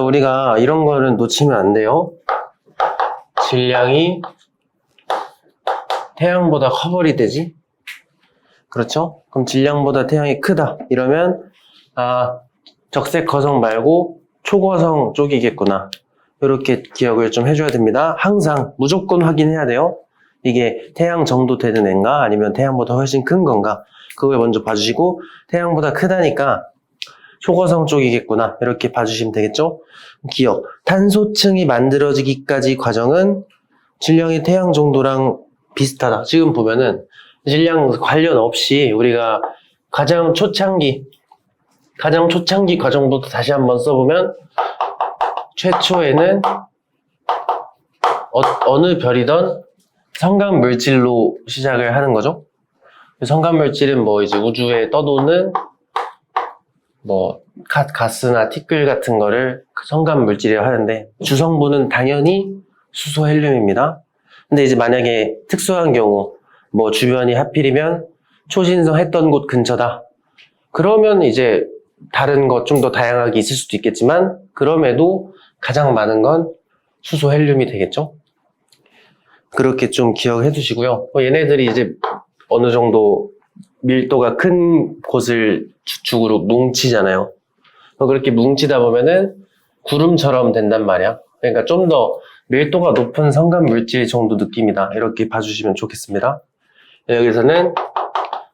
우리가 이런 거는 놓치면 안 돼요. 질량이 태양보다 커버리 되지? 그렇죠? 그럼 질량보다 태양이 크다. 이러면 적색 거성 말고 초거성 쪽이겠구나. 이렇게 기억을 좀 해줘야 됩니다. 항상 무조건 확인해야 돼요. 이게 태양 정도 되는 애인가 아니면 태양보다 훨씬 큰 건가, 그걸 먼저 봐주시고 태양보다 크다니까 초거성 쪽이겠구나 이렇게 봐주시면 되겠죠. 기억, 탄소층이 만들어지기까지 과정은 질량이 태양 정도랑 비슷하다. 지금 보면은 질량 관련 없이 우리가 가장 초창기 과정부터 다시 한번 써보면 최초에는 어느 별이든 성간 물질로 시작을 하는 거죠. 성간 물질은 뭐 이제 우주에 떠도는 뭐 가스나 티끌 같은 거를 성간 물질이라고 하는데, 주성분은 당연히 수소 헬륨입니다. 근데 이제 만약에 특수한 경우 뭐 주변이 하필이면 초신성 했던 곳 근처다, 그러면 이제 다른 것 좀 더 다양하게 있을 수도 있겠지만 그럼에도 가장 많은 건 수소 헬륨이 되겠죠. 그렇게 좀 기억해 두시고요. 얘네들이 이제 어느 정도 밀도가 큰 곳을 주축으로 뭉치잖아요. 그렇게 뭉치다 보면은 구름처럼 된단 말이야. 그러니까 좀 더 밀도가 높은 성간 물질 정도 느낌이다, 이렇게 봐주시면 좋겠습니다. 여기서는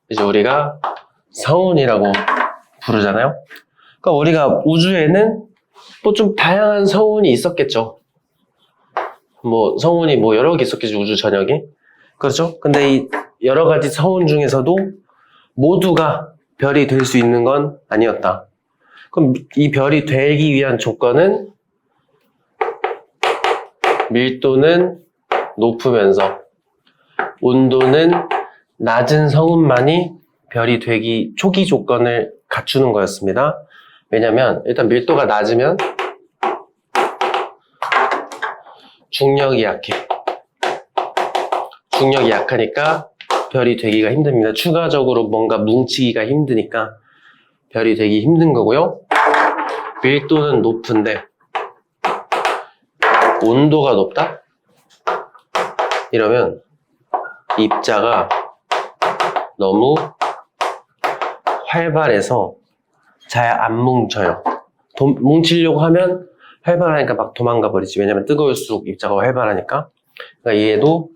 이제 우리가 성운이라고 부르잖아요. 그러니까 우리가 우주에는 뭐 좀 다양한 성운이 있었겠죠. 뭐 성운이 뭐 여러 개 있었겠죠, 우주 전역에. 그렇죠? 근데 이 여러 가지 성운 중에서도 모두가 별이 될 수 있는 건 아니었다. 그럼 이 별이 되기 위한 조건은 밀도는 높으면서 온도는 낮은 성운만이 별이 되기 초기 조건을 갖추는 거였습니다. 왜냐면 일단 밀도가 낮으면 중력이 약해. 중력이 약하니까 별이 되기가 힘듭니다. 추가적으로 뭔가 뭉치기가 힘드니까 별이 되기 힘든 거고요. 밀도는 높은데 온도가 높다? 이러면 입자가 너무 활발해서 잘 안 뭉쳐요. 뭉치려고 하면 활발하니까 막 도망가 버리지. 왜냐면 뜨거울수록 입자가 활발하니까. 그러니까 얘도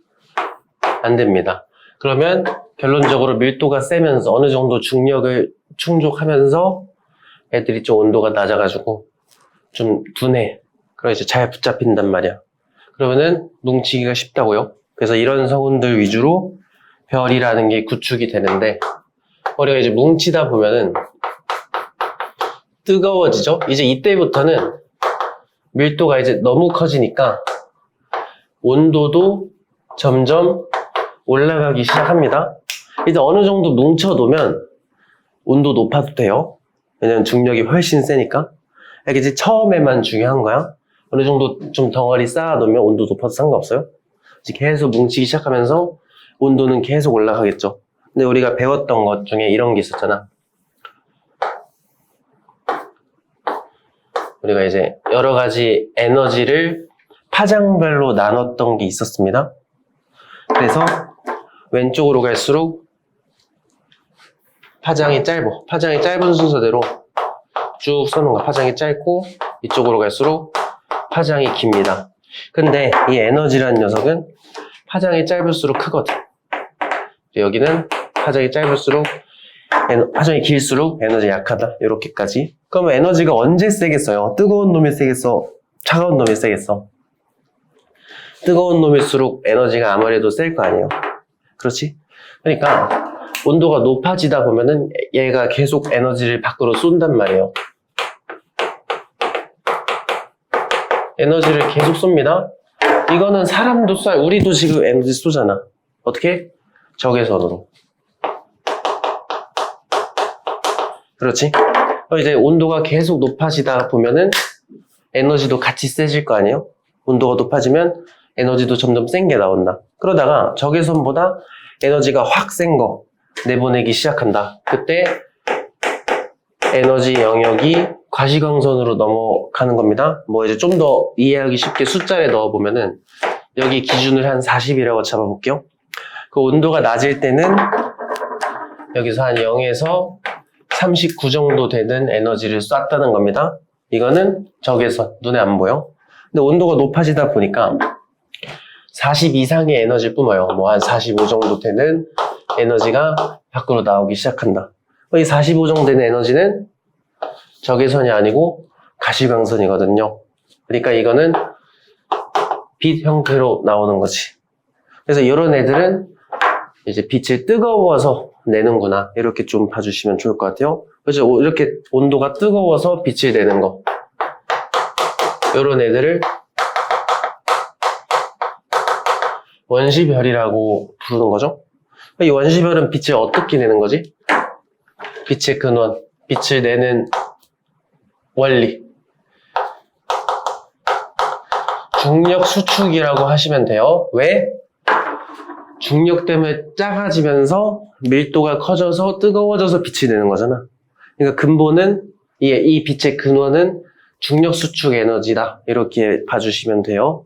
안 됩니다. 그러면 결론적으로 밀도가 세면서 어느 정도 중력을 충족하면서 애들이 좀 온도가 낮아가지고 좀 둔해. 그럼 이제 잘 붙잡힌단 말이야. 그러면은 뭉치기가 쉽다고요. 그래서 이런 성운들 위주로 별이라는 게 구축이 되는데, 우리가 이제 뭉치다 보면은 뜨거워지죠? 이제 이때부터는 밀도가 이제 너무 커지니까 온도도 점점 올라가기 시작합니다. 이제 어느 정도 뭉쳐놓으면 온도 높아도 돼요. 왜냐면 중력이 훨씬 세니까. 이게 이제 처음에만 중요한 거야. 어느 정도 좀 덩어리 쌓아놓으면 온도 높아도 상관없어요. 이제 계속 뭉치기 시작하면서 온도는 계속 올라가겠죠. 근데 우리가 배웠던 것 중에 이런 게 있었잖아. 우리가 이제 여러 가지 에너지를 파장별로 나눴던 게 있었습니다. 그래서 왼쪽으로 갈수록 파장이 짧고, 파장이 짧은 순서대로 쭉 써놓은 거. 파장이 짧고 이쪽으로 갈수록 파장이 깁니다. 근데 이 에너지라는 녀석은 파장이 짧을수록 크거든. 여기는 파장이 짧을수록, 파장이 길수록 에너지 약하다. 이렇게까지. 그러면 에너지가 언제 세겠어요? 뜨거운 놈이 세겠어? 차가운 놈이 세겠어? 뜨거운 놈일수록 에너지가 아무래도 셀 거 아니에요. 그렇지? 그러니까 온도가 높아지다 보면은 얘가 계속 에너지를 밖으로 쏜단 말이에요. 에너지를 계속 쏩니다. 이거는 사람도 쏴요. 우리도 지금 에너지 쏘잖아. 어떻게? 적외선으로. 그렇지? 이제 온도가 계속 높아지다 보면은 에너지도 같이 세질 거 아니에요? 온도가 높아지면 에너지도 점점 센 게 나온다. 그러다가 적외선보다 에너지가 확 센 거 내보내기 시작한다. 그때 에너지 영역이 과시광선으로 넘어가는 겁니다. 뭐 이제 좀 더 이해하기 쉽게 숫자를 넣어보면은 여기 기준을 한 40이라고 잡아볼게요. 그 온도가 낮을 때는 여기서 한 0에서 39 정도 되는 에너지를 쐈다는 겁니다. 이거는 적외선, 눈에 안 보여. 근데 온도가 높아지다 보니까 40 이상의 에너지를 뿜어요. 뭐 한 45 정도 되는 에너지가 밖으로 나오기 시작한다. 이 45 정도 되는 에너지는 적외선이 아니고 가시광선이거든요. 그러니까 이거는 빛 형태로 나오는 거지. 그래서 이런 애들은 이제 빛을 뜨거워서 내는구나. 이렇게 좀 봐주시면 좋을 것 같아요. 그래서 이렇게 온도가 뜨거워서 빛을 내는 거. 이런 애들을 원시별이라고 부르는 거죠. 이 원시별은 빛을 어떻게 내는 거지? 빛의 근원, 빛을 내는 원리. 중력 수축이라고 하시면 돼요. 왜? 중력 때문에 작아지면서 밀도가 커져서 뜨거워져서 빛이 내는 거잖아. 그러니까 근본은 이 빛의 근원은 중력 수축 에너지다. 이렇게 봐주시면 돼요.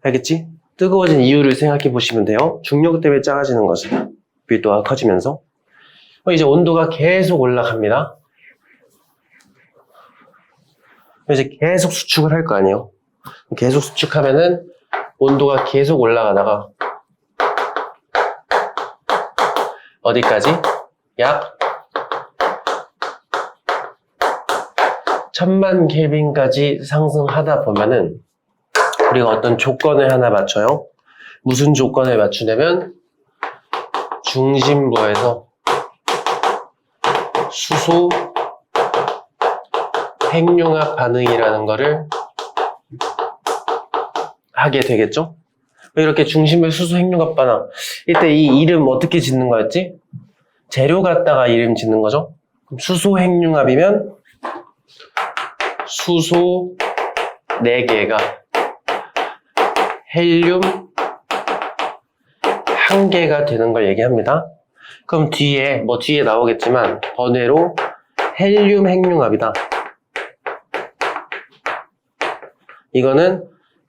알겠지? 뜨거워진 이유를 생각해 보시면 돼요. 중력 때문에 작아지는 거지. 밀도가 커지면서. 이제 온도가 계속 올라갑니다. 이제 계속 수축을 할 거 아니에요. 계속 수축하면은 온도가 계속 올라가다가 어디까지? 약 1000만 켈빈까지 상승하다 보면은 우리가 어떤 조건을 하나 맞춰요. 무슨 조건을 맞추냐면 중심부에서 수소 핵융합 반응이라는 거를 하게 되겠죠? 이렇게 중심부의 수소 핵융합 반응. 이때 이 이름 어떻게 짓는 거였지? 재료 갖다가 이름 짓는 거죠? 그럼 수소 핵융합이면 수소 4개가 헬륨 1개가 되는 걸 얘기합니다. 그럼 뒤에 나오겠지만 번외로 헬륨 핵융합이다. 이거는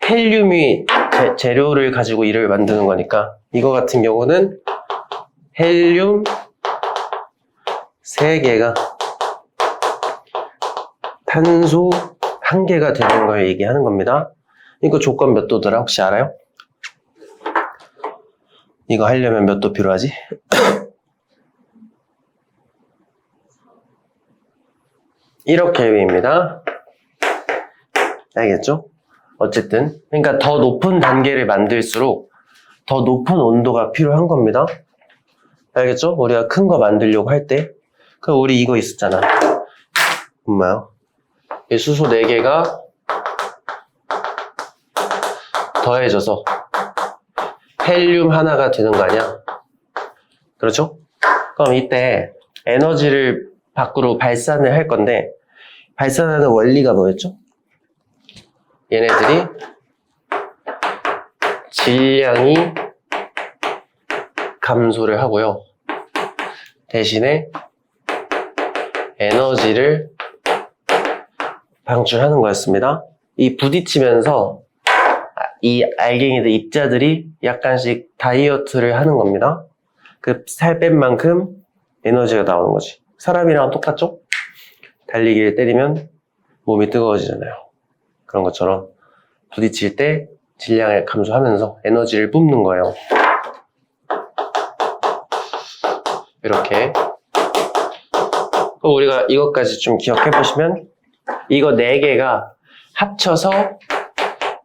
헬륨이 재료를 가지고 이를 만드는 거니까 이거 같은 경우는 헬륨 3개가 탄소 1개가 되는 걸 얘기하는 겁니다. 이거 조건 몇 도더라? 혹시 알아요? 이거 하려면 몇 도 필요하지? 이렇게 켈빈입니다. 알겠죠? 어쨌든 그러니까 더 높은 단계를 만들수록 더 높은 온도가 필요한 겁니다. 알겠죠? 우리가 큰 거 만들려고 할 때 그럼 우리 이거 있었잖아. 엄마요? 이 수소 4개가 더해져서 헬륨 하나가 되는 거 아니야? 그렇죠? 그럼 이때 에너지를 밖으로 발산을 할 건데 발산하는 원리가 뭐였죠? 얘네들이 질량이 감소를 하고요. 대신에 에너지를 방출하는 거였습니다. 이 부딪히면서 이 알갱이들 입자들이 약간씩 다이어트를 하는 겁니다. 그 살 뺀 만큼 에너지가 나오는 거지. 사람이랑 똑같죠? 달리기를 때리면 몸이 뜨거워지잖아요. 그런 것처럼 부딪힐 때 질량을 감소하면서 에너지를 뿜는 거예요. 이렇게. 우리가 이것까지 좀 기억해 보시면 이거 4개가 합쳐서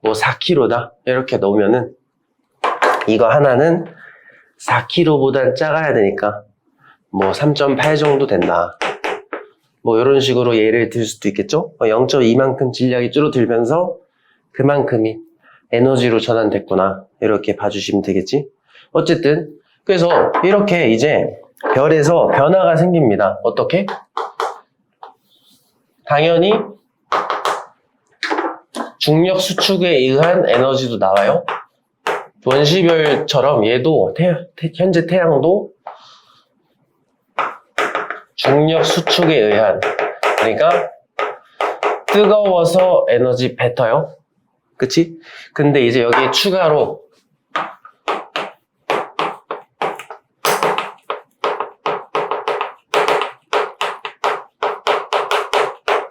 뭐 4kg다 이렇게 넣으면은 이거 하나는 4kg보단 작아야 되니까 뭐 3.8 정도 된다. 뭐 이런 식으로 예를 들 수도 있겠죠? 0.2만큼 질량이 줄어들면서 그만큼이 에너지로 전환됐구나. 이렇게 봐주시면 되겠지? 어쨌든 그래서 이렇게 이제 별에서 변화가 생깁니다. 어떻게? 당연히 중력 수축에 의한 에너지도 나와요. 원시별처럼 얘도 현재 태양도 중력 수축에 의한, 그러니까 뜨거워서 에너지 뱉어요. 그치? 근데 이제 여기에 추가로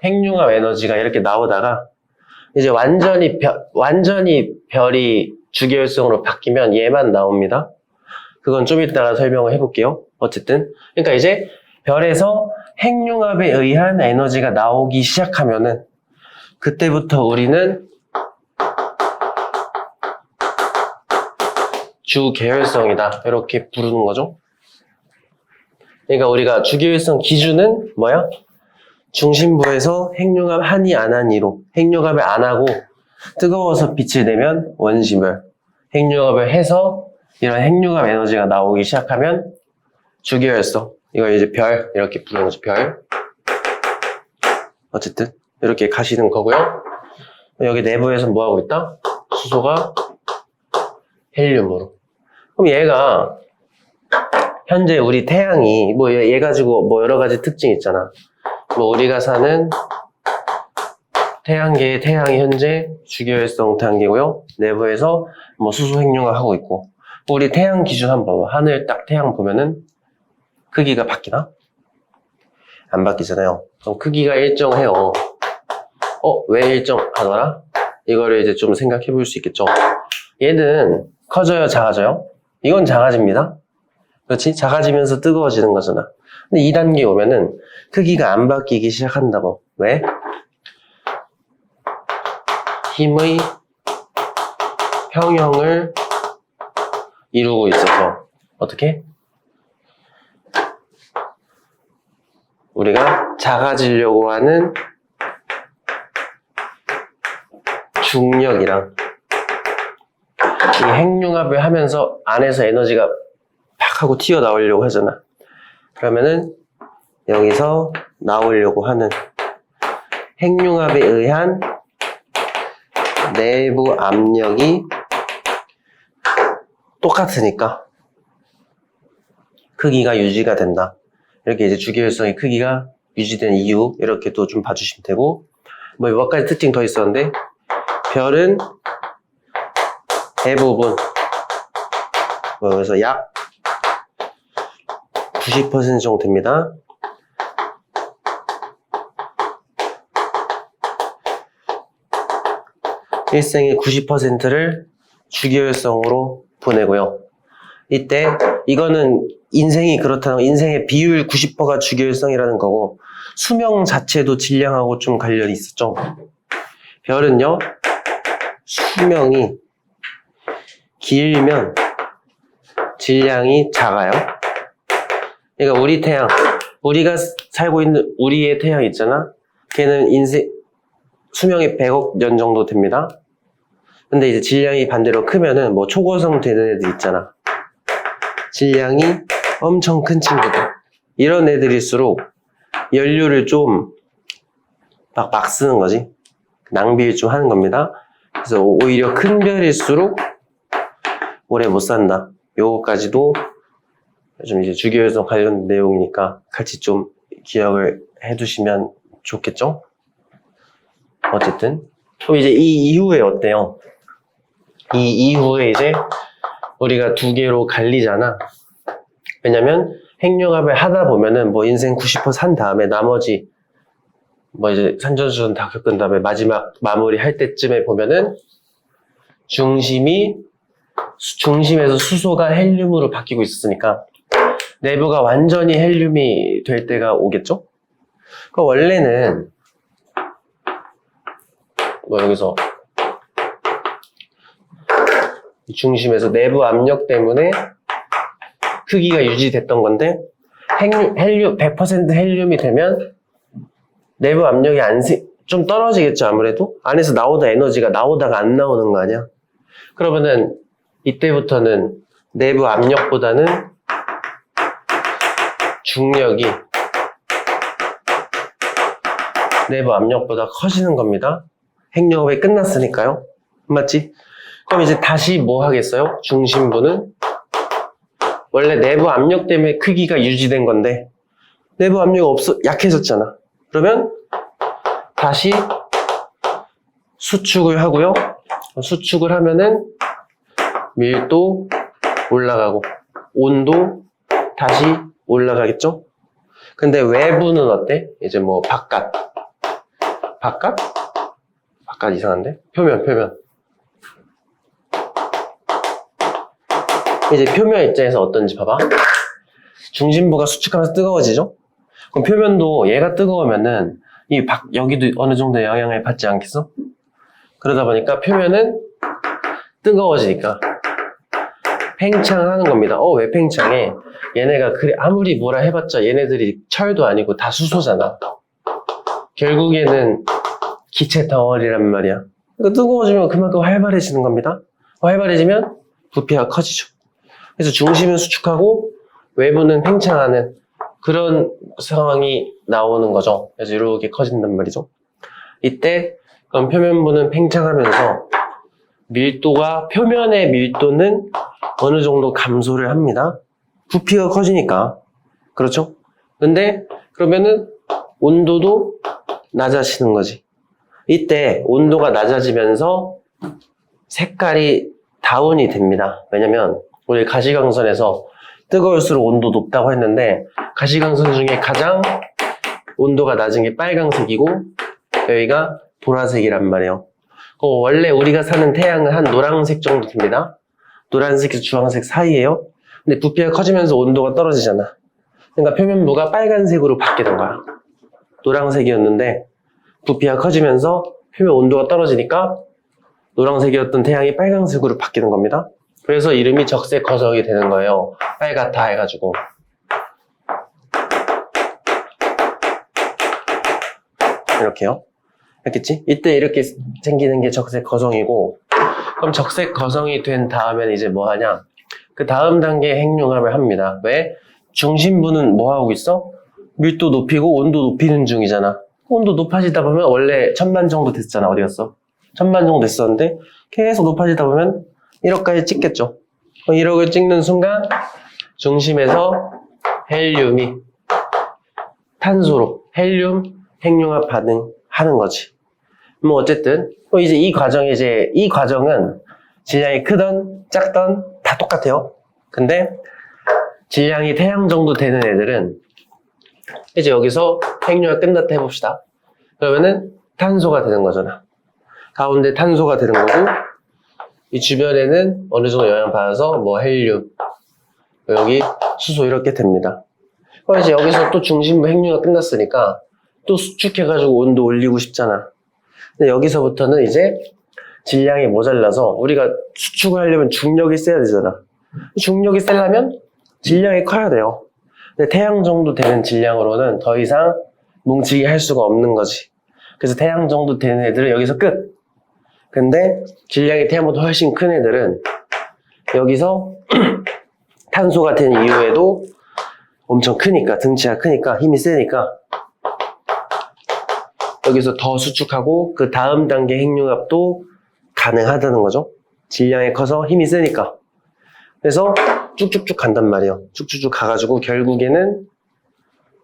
핵융합 에너지가 이렇게 나오다가 이제 완전히 별이 주기율성으로 바뀌면 얘만 나옵니다. 그건 좀 이따가 설명을 해볼게요. 어쨌든 그러니까 이제 별에서 핵융합에 의한 에너지가 나오기 시작하면은 그때부터 우리는 주계열성이다 이렇게 부르는 거죠. 그러니까 우리가 주계열성 기준은 뭐야? 중심부에서 핵융합 하니 안 하니로 핵융합을 안 하고 뜨거워서 빛을 내면 원시별, 핵융합을 해서 이런 핵융합 에너지가 나오기 시작하면 주계열성, 이걸 이제 별 이렇게 부르는 거죠. 별. 어쨌든 이렇게 가시는 거고요. 여기 내부에서 뭐 하고 있다? 수소가 헬륨으로. 그럼 얘가 현재 우리 태양이 뭐 얘 가지고 뭐 여러 가지 특징 있잖아. 뭐 우리가 사는 태양계의 태양이 현재 주계열성 단계고요. 내부에서 뭐 수소 핵융합 하고 있고. 우리 태양 기준 한번 봐봐. 하늘 딱 태양 보면은 크기가 바뀌나? 안 바뀌잖아요. 그럼 크기가 일정해요. 왜 일정하더라? 이거를 이제 좀 생각해 볼 수 있겠죠. 얘는 커져요, 작아져요? 이건 작아집니다. 그렇지? 작아지면서 뜨거워지는 거잖아. 근데 2단계 오면은 크기가 안 바뀌기 시작한다고. 왜? 힘의 평형을 이루고 있어서. 어떻게? 우리가 작아지려고 하는 중력이랑 이 핵융합을 하면서 안에서 에너지가 팍 하고 튀어나오려고 하잖아. 그러면은 여기서 나오려고 하는 핵융합에 의한 내부 압력이 똑같으니까 크기가 유지가 된다. 이렇게 이제 주계열성의 크기가 유지된 이유 이렇게 또 좀 봐주시면 되고, 뭐 몇 가지 특징 더 있었는데 별은 대부분 뭐 여기서 약 90% 정도 됩니다. 일생의 90%를 주계열성으로 보내고요. 이때 이거는 인생이 그렇다는 거, 인생의 비율 90%가 주계열성이라는 거고, 수명 자체도 질량하고 좀 관련이 있었죠. 별은요, 수명이 길면 질량이 작아요. 그러니까 우리 태양, 우리가 살고 있는 우리의 태양 있잖아. 걔는 수명이 100억 년 정도 됩니다. 근데 이제 질량이 반대로 크면은 뭐 초고성 되는 애들 있잖아. 질량이 엄청 큰 친구들. 이런 애들일수록 연료를 좀 막 쓰는 거지. 낭비를 좀 하는 겁니다. 그래서 오히려 큰 별일수록 오래 못 산다. 요거까지도 좀 이제 주계열성 관련 내용이니까 같이 좀 기억을 해두시면 좋겠죠? 어쨌든. 그럼 이제 이 이후에 어때요? 이 이후에 이제 우리가 두 개로 갈리잖아. 왜냐면 핵융합을 하다 보면은 뭐 인생 90% 산 다음에 나머지 뭐 이제 산전수전 다 겪은 다음에 마지막 마무리 할 때쯤에 보면은 중심에서 수소가 헬륨으로 바뀌고 있었으니까 내부가 완전히 헬륨이 될 때가 오겠죠? 그러니까 원래는 뭐 여기서 중심에서 내부 압력 때문에 크기가 유지됐던 건데 100% 헬륨이 되면 내부 압력이 좀 떨어지겠죠. 아무래도 안에서 나오던 에너지가 나오다가 안 나오는 거 아니야. 그러면은 이때부터는 내부 압력보다는 중력이 내부 압력보다 커지는 겁니다. 핵융합이 끝났으니까요. 맞지? 그럼 이제 다시 뭐 하겠어요? 중심부는 원래 내부 압력 때문에 크기가 유지된 건데 내부 압력이 약해졌잖아. 그러면 다시 수축을 하고요. 수축을 하면은 밀도 올라가고 온도 다시 올라가겠죠? 근데 외부는 어때? 이제 뭐 바깥 이상한데? 표면 이제 표면 입장에서 어떤지 봐봐. 중심부가 수축하면서 뜨거워지죠? 그럼 표면도 얘가 뜨거우면은 여기도 어느 정도 영향을 받지 않겠어? 그러다 보니까 표면은 뜨거워지니까 팽창하는 겁니다. 왜 팽창해? 얘네가 아무리 뭐라 해봤자 얘네들이 철도 아니고 다 수소잖아. 결국에는 기체 덩어리란 말이야. 그러니까 뜨거워지면 그만큼 활발해지는 겁니다. 활발해지면 부피가 커지죠. 그래서 중심은 수축하고 외부는 팽창하는 그런 상황이 나오는 거죠. 그래서 이렇게 커진단 말이죠. 이때 그럼 표면부는 팽창하면서 표면의 밀도는 어느 정도 감소를 합니다. 부피가 커지니까. 그렇죠? 근데 그러면은 온도도 낮아지는 거지. 이때 온도가 낮아지면서 색깔이 다운이 됩니다. 왜냐면 우리 가시광선에서 뜨거울수록 온도 높다고 했는데 가시광선 중에 가장 온도가 낮은 게 빨강색이고 여기가 보라색이란 말이에요. 원래 우리가 사는 태양은 한 노란색 정도 됩니다. 노란색에서 주황색 사이에요. 근데 부피가 커지면서 온도가 떨어지잖아. 그러니까 표면부가 빨간색으로 바뀌는 거야. 노란색이었는데 부피가 커지면서 표면 온도가 떨어지니까 노란색이었던 태양이 빨간색으로 바뀌는 겁니다. 그래서 이름이 적색 거성이 되는 거예요. 빨갛다 해가지고. 이렇게요. 했겠지? 이때 이렇게 생기는 게 적색 거성이고, 그럼 적색 거성이 된 다음에는 이제 뭐 하냐? 그 다음 단계 핵융합을 합니다. 왜? 중심부는 뭐 하고 있어? 밀도 높이고 온도 높이는 중이잖아. 온도 높아지다 보면 원래 1000만 정도 됐잖아. 어디 갔어? 1000만 정도 됐었는데 계속 높아지다 보면 1억까지 찍겠죠. 1억을 찍는 순간 중심에서 헬륨이 탄소로 헬륨 핵융합 반응하는 거지. 뭐 어쨌든 이제 이 과정은 질량이 크던 작던 다 똑같아요. 근데 질량이 태양 정도 되는 애들은 이제 여기서 핵융합 끝났다 해봅시다. 그러면은 탄소가 되는 거잖아. 가운데 탄소가 되는 거고 이 주변에는 어느 정도 영향받아서 뭐 헬륨, 여기 수소 이렇게 됩니다. 그럼 이제 여기서 또 중심부 핵융합 끝났으니까 또 수축해가지고 온도 올리고 싶잖아. 근데 여기서부터는 이제 질량이 모자라서 우리가 수축을 하려면 중력이 세야 되잖아. 중력이 세려면 질량이 커야 돼요. 근데 태양 정도 되는 질량으로는 더 이상 뭉치게 할 수가 없는 거지. 그래서 태양 정도 되는 애들은 여기서 끝. 근데 질량이 태양보다 훨씬 큰 애들은 여기서 탄소가 된 이후에도 엄청 크니까, 등치가 크니까, 힘이 세니까 여기서 더 수축하고 그 다음 단계 핵융합도 가능하다는 거죠. 질량이 커서 힘이 세니까. 그래서 쭉쭉쭉 간단 말이에요. 쭉쭉쭉 가가지고 결국에는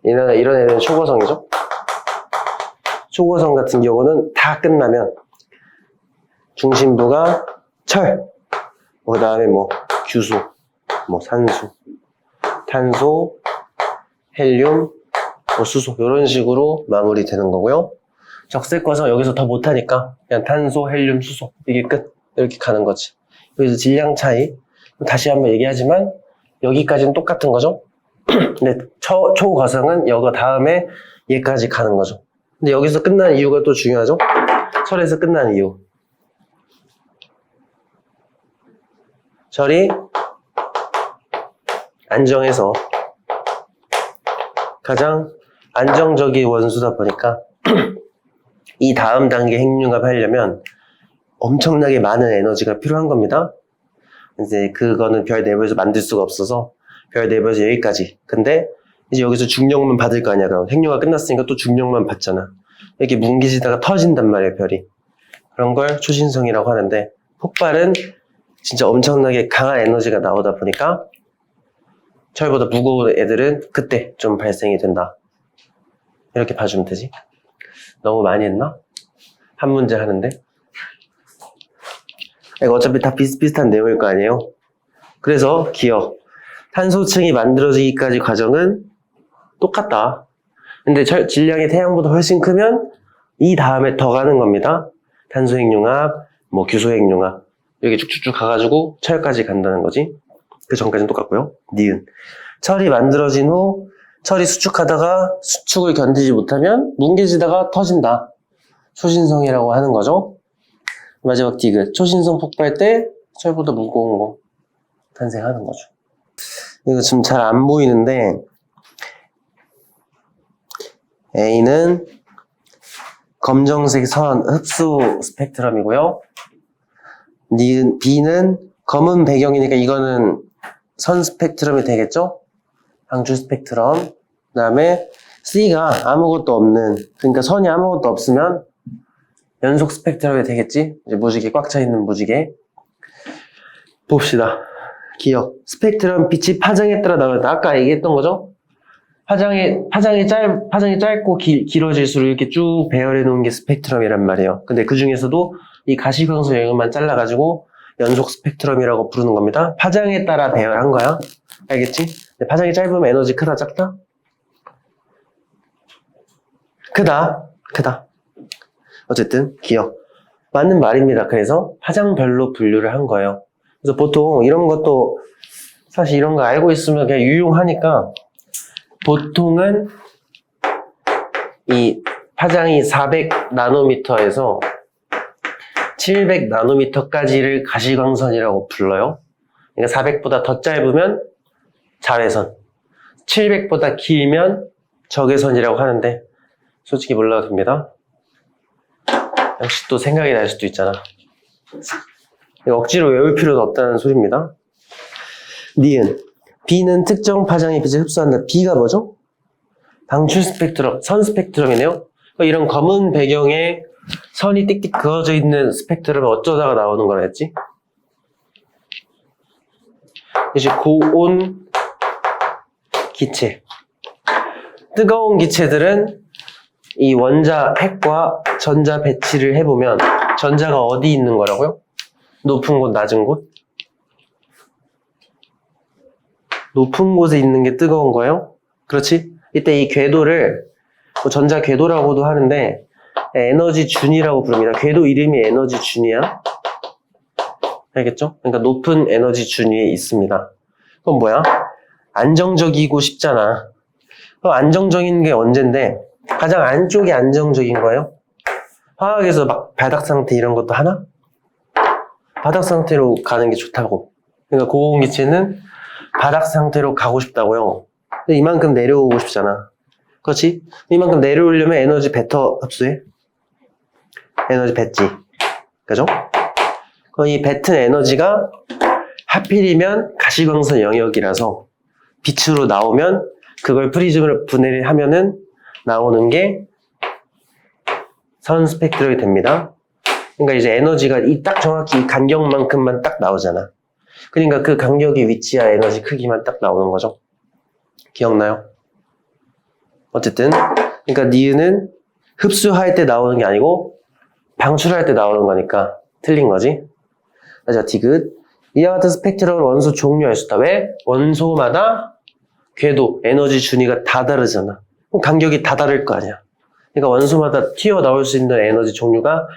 이런 애들은 초고성이죠. 초고성 같은 경우는 다 끝나면 중심부가 철, 그 다음에 뭐 규소, 뭐 산소, 탄소, 헬륨, 뭐 수소 이런 식으로 마무리되는 거고요. 적색과성 여기서 더 못하니까 그냥 탄소, 헬륨, 수소 이게 끝 이렇게 가는 거지. 그래서 질량 차이 다시 한번 얘기하지만 여기까지는 똑같은 거죠. 근데 초과성은 여기 다음에 얘까지 가는 거죠. 근데 여기서 끝난 이유가 또 중요하죠. 철에서 끝난 이유. 철이 안정해서 가장 안정적인 원소다 보니까 이 다음 단계 핵융합 하려면 엄청나게 많은 에너지가 필요한 겁니다. 이제 그거는 별 내부에서 만들 수가 없어서 별 내부에서 여기까지. 근데 이제 여기서 중력만 받을 거 아니야. 그럼 핵융합 끝났으니까 또 중력만 받잖아. 이렇게 뭉개지다가 터진단 말이에요, 별이. 그런 걸 초신성이라고 하는데 폭발은 진짜 엄청나게 강한 에너지가 나오다 보니까 철보다 무거운 애들은 그때 좀 발생이 된다. 이렇게 봐주면 되지. 너무 많이 했나? 한 문제 하는데 이거 어차피 다 비슷비슷한 내용일 거 아니에요? 그래서 기억. 탄소층이 만들어지기까지 과정은 똑같다. 근데 질량이 태양보다 훨씬 크면 이 다음에 더 가는 겁니다. 탄소핵융합, 뭐 규소핵융합. 여기 쭉쭉쭉 가가지고 철까지 간다는 거지. 그 전까지는 똑같고요. 니은. 철이 만들어진 후 철이 수축하다가 수축을 견디지 못하면 뭉개지다가 터진다. 초신성이라고 하는 거죠. 마지막 디귿. 초신성 폭발 때 철보다 무거운 거 탄생하는 거죠. 이거 지금 잘 안 보이는데 A는 검정색 선 흡수 스펙트럼이고요. B는 검은 배경이니까 이거는 선 스펙트럼이 되겠죠? 방출 스펙트럼. 그 다음에 C가 아무것도 없는, 그러니까 선이 아무것도 없으면 연속 스펙트럼이 되겠지? 이제 무지개, 꽉 차 있는 무지개. 봅시다. 기억. 스펙트럼 빛이 파장에 따라 나온다. 아까 얘기했던 거죠? 파장이 짧고 길어질수록 이렇게 쭉 배열해 놓은 게 스펙트럼이란 말이에요. 근데 그 중에서도 이 가시광선 영역만 잘라가지고 연속 스펙트럼이라고 부르는 겁니다. 파장에 따라 배열한 거야. 알겠지? 근데 파장이 짧으면 에너지 크다, 작다? 크다. 어쨌든 기억. 맞는 말입니다. 그래서 파장별로 분류를 한 거예요. 그래서 보통 이런 것도 사실 이런 거 알고 있으면 그냥 유용하니까 보통은 이 파장이 400나노미터에서 700나노미터까지를 가시광선이라고 불러요. 그러니까 400보다 더 짧으면 자외선, 700보다 길면 적외선이라고 하는데 솔직히 몰라도 됩니다. 역시 또 생각이 날 수도 있잖아. 억지로 외울 필요도 없다는 소리입니다. 니은. B는 특정 파장의 빛을 흡수한다. B가 뭐죠? 방출 스펙트럼, 선 스펙트럼이네요. 이런 검은 배경에 선이 띡띡 그어져 있는 스펙트럼은 어쩌다가 나오는 거라 했지? 이제 고온 기체. 뜨거운 기체들은 이 원자 핵과 전자 배치를 해보면 전자가 어디 있는 거라고요? 높은 곳, 낮은 곳? 높은 곳에 있는 게 뜨거운 거예요? 그렇지? 이때 이 궤도를 전자 궤도라고도 하는데 에너지 준이라고 부릅니다. 궤도 이름이 에너지 준이야. 알겠죠? 그러니까 높은 에너지 준 위에 있습니다. 그럼 뭐야? 안정적이고 싶잖아. 그럼 안정적인 게 언젠데 가장 안쪽이 안정적인 거예요? 화학에서 막 바닥 상태 이런 것도 하나? 바닥 상태로 가는 게 좋다고. 그러니까 고온 기체는 바닥 상태로 가고 싶다고요. 근데 이만큼 내려오고 싶잖아. 그렇지? 이만큼 내려오려면 에너지 뱉어 흡수해. 에너지 뱉지. 그죠? 이 뱉은 에너지가 하필이면 가시광선 영역이라서 빛으로 나오면 그걸 프리즘으로 분해를 하면은 나오는 게 선 스펙트럼이 됩니다. 그러니까 이제 에너지가 딱 정확히 이 간격만큼만 딱 나오잖아. 그러니까 그 간격이 위치와 에너지 크기만 딱 나오는 거죠. 기억나요? 어쨌든 그러니까 니은은 흡수할 때 나오는 게 아니고 방출할 때 나오는 거니까 틀린 거지. 자, 디귿. 이와 같은 스펙트럼을 원소 종류할 수 있다. 왜? 원소마다 궤도, 에너지 준위가 다 다르잖아. 그럼 간격이 다 다를 거 아니야. 그러니까 원소마다 튀어나올 수 있는 에너지 종류가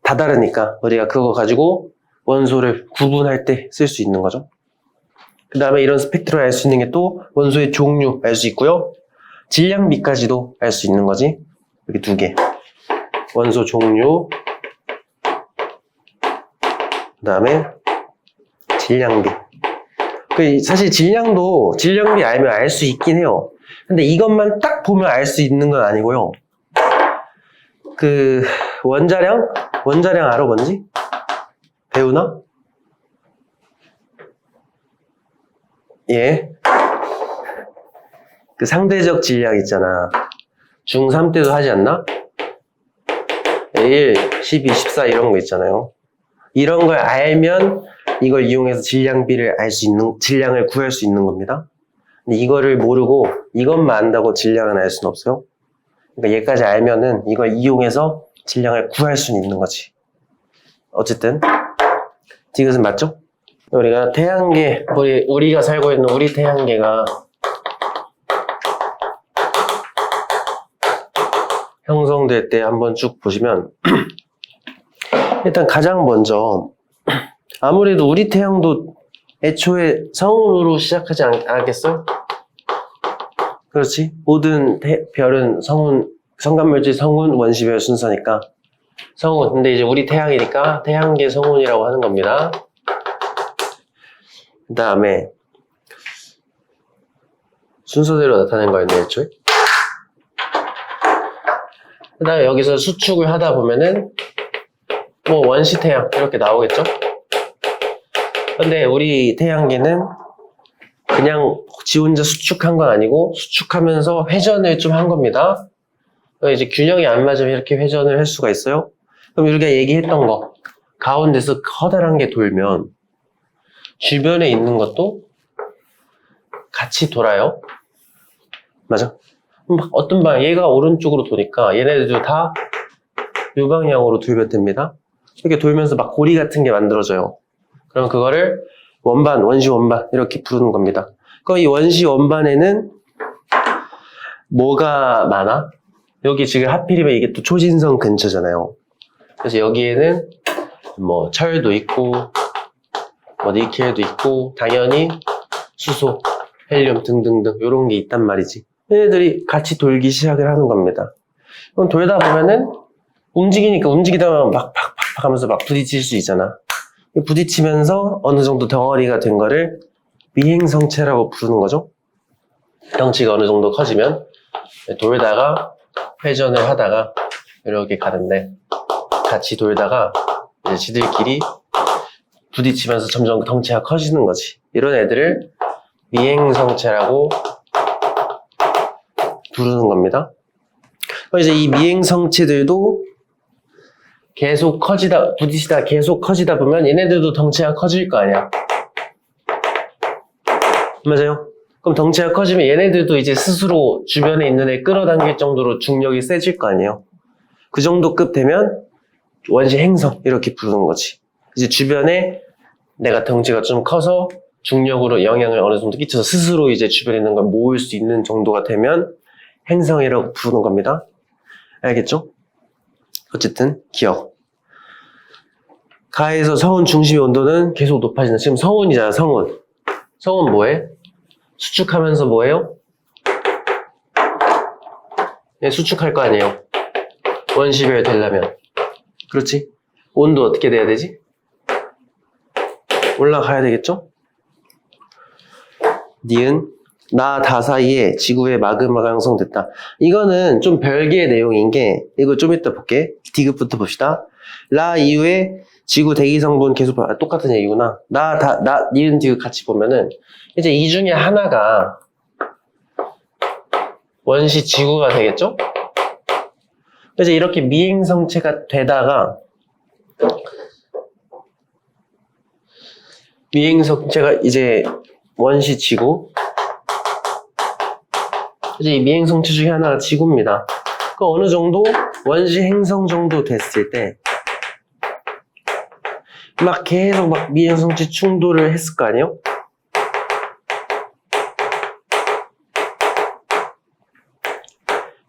다 다르니까 우리가 그거 가지고 원소를 구분할 때 쓸 수 있는 거죠. 그 다음에 이런 스펙트럼을 알 수 있는 게 또 원소의 종류 알 수 있고요. 질량비까지도 알 수 있는 거지. 여기 두 개. 원소 종류, 그 다음에 질량비. 사실 질량비 알면 알 수 있긴 해요. 근데 이것만 딱 보면 알 수 있는 건 아니고요. 원자량 알아 뭔지? 배우나? 예. 상대적 질량 있잖아. 중3 때도 하지 않나? 1, 12, 14 이런 거 있잖아요. 이런 걸 알면 이걸 이용해서 질량비를 질량을 구할 수 있는 겁니다. 근데 이거를 모르고 이것만 안다고 질량은 알 수는 없어요. 그러니까 얘까지 알면은 이걸 이용해서 질량을 구할 수는 있는 거지. 어쨌든 디귿은 맞죠? 우리가 태양계, 우리가 살고 있는 우리 태양계가 형성될 때 한번 쭉 보시면 일단 가장 먼저 아무래도 우리 태양도 애초에 성운으로 시작하지 않겠어요? 그렇지? 모든 별은 성간물질 성운 원시별 순서니까 성운. 근데 이제 우리 태양이니까 태양계 성운이라고 하는 겁니다. 그 다음에 순서대로 나타낸 거였네 애초에. 그 다음에 여기서 수축을 하다 보면은 뭐 원시 태양 이렇게 나오겠죠? 근데 우리 태양계는 그냥 지 혼자 수축한 건 아니고 수축하면서 회전을 좀 한 겁니다. 이제 균형이 안 맞으면 이렇게 회전을 할 수가 있어요. 그럼 우리가 얘기했던 거 가운데서 커다란 게 돌면 주변에 있는 것도 같이 돌아요. 맞아? 어떤 방향, 얘가 오른쪽으로 도니까 얘네들도 다 이 방향으로 돌면 됩니다. 이렇게 돌면서 막 고리 같은 게 만들어져요. 그럼 그거를 원반, 원시 원반 이렇게 부르는 겁니다. 그럼 이 원시 원반에는 뭐가 많아? 여기 지금 하필이면 이게 또 초신성 근처잖아요. 그래서 여기에는 뭐 철도 있고 뭐 니켈도 있고 당연히 수소, 헬륨 등등등 이런 게 있단 말이지. 얘네들이 같이 돌기 시작을 하는 겁니다. 그럼 돌다 보면은 움직이다 보면 막 팍팍팍 하면서 막 부딪힐 수 있잖아. 부딪히면서 어느 정도 덩어리가 된 거를 미행성체라고 부르는 거죠. 덩치가 어느 정도 커지면 돌다가 회전을 하다가 이렇게 가는데 같이 돌다가 이제 지들끼리 부딪히면서 점점 덩치가 커지는 거지. 이런 애들을 미행성체라고 부르는 겁니다. 이제 이 미행성체들도 계속 부딪히다 계속 커지다 보면 얘네들도 덩치가 커질 거 아니야. 맞아요? 그럼 덩치가 커지면 얘네들도 이제 스스로 주변에 있는 애 끌어당길 정도로 중력이 세질 거 아니에요. 그 정도 급 되면 원시 행성 이렇게 부르는 거지. 이제 주변에 내가 덩치가 좀 커서 중력으로 영향을 어느 정도 끼쳐서 스스로 이제 주변에 있는 걸 모을 수 있는 정도가 되면 행성이라고 부르는 겁니다. 알겠죠? 어쨌든 기억. 가에서 성운 중심의 온도는 계속 높아진다. 지금 성운이잖아. 성운 뭐해? 수축하면서 뭐해요? 네, 수축할 거 아니에요. 원시별 되려면. 그렇지? 온도 어떻게 돼야 되지? 올라가야 되겠죠? 니은 나 다 사이에 지구의 마그마가 형성됐다. 이거는 좀 별개의 내용인 게 이거 좀 이따 볼게. 디귿부터 봅시다. 라 이후에 지구 대기 성분 계속 똑같은 얘기구나. 니은 디귿 같이 보면은 이제 이 중에 하나가 원시 지구가 되겠죠? 이제 이렇게 미행성체가 되다가 미행성체가 이제 원시 지구 이제 이 미행성체 중에 하나가 지구입니다. 그 어느 정도 원시 행성 정도 됐을 때 막 계속 막 미행성체 충돌을 했을 거 아니에요?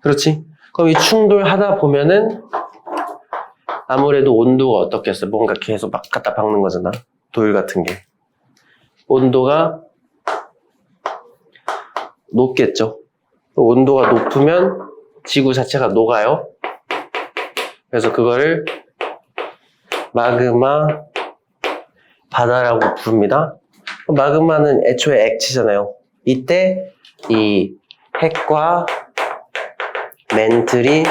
그렇지? 그럼 이 충돌하다 보면은 아무래도 온도가 어떻겠어요? 뭔가 계속 막 갖다 박는 거잖아. 돌 같은 게. 온도가 높겠죠. 온도가 높으면 지구 자체가 녹아요. 그래서 그거를 마그마 바다라고 부릅니다. 마그마는 애초에 액체잖아요. 이때 이 핵과 멘틀이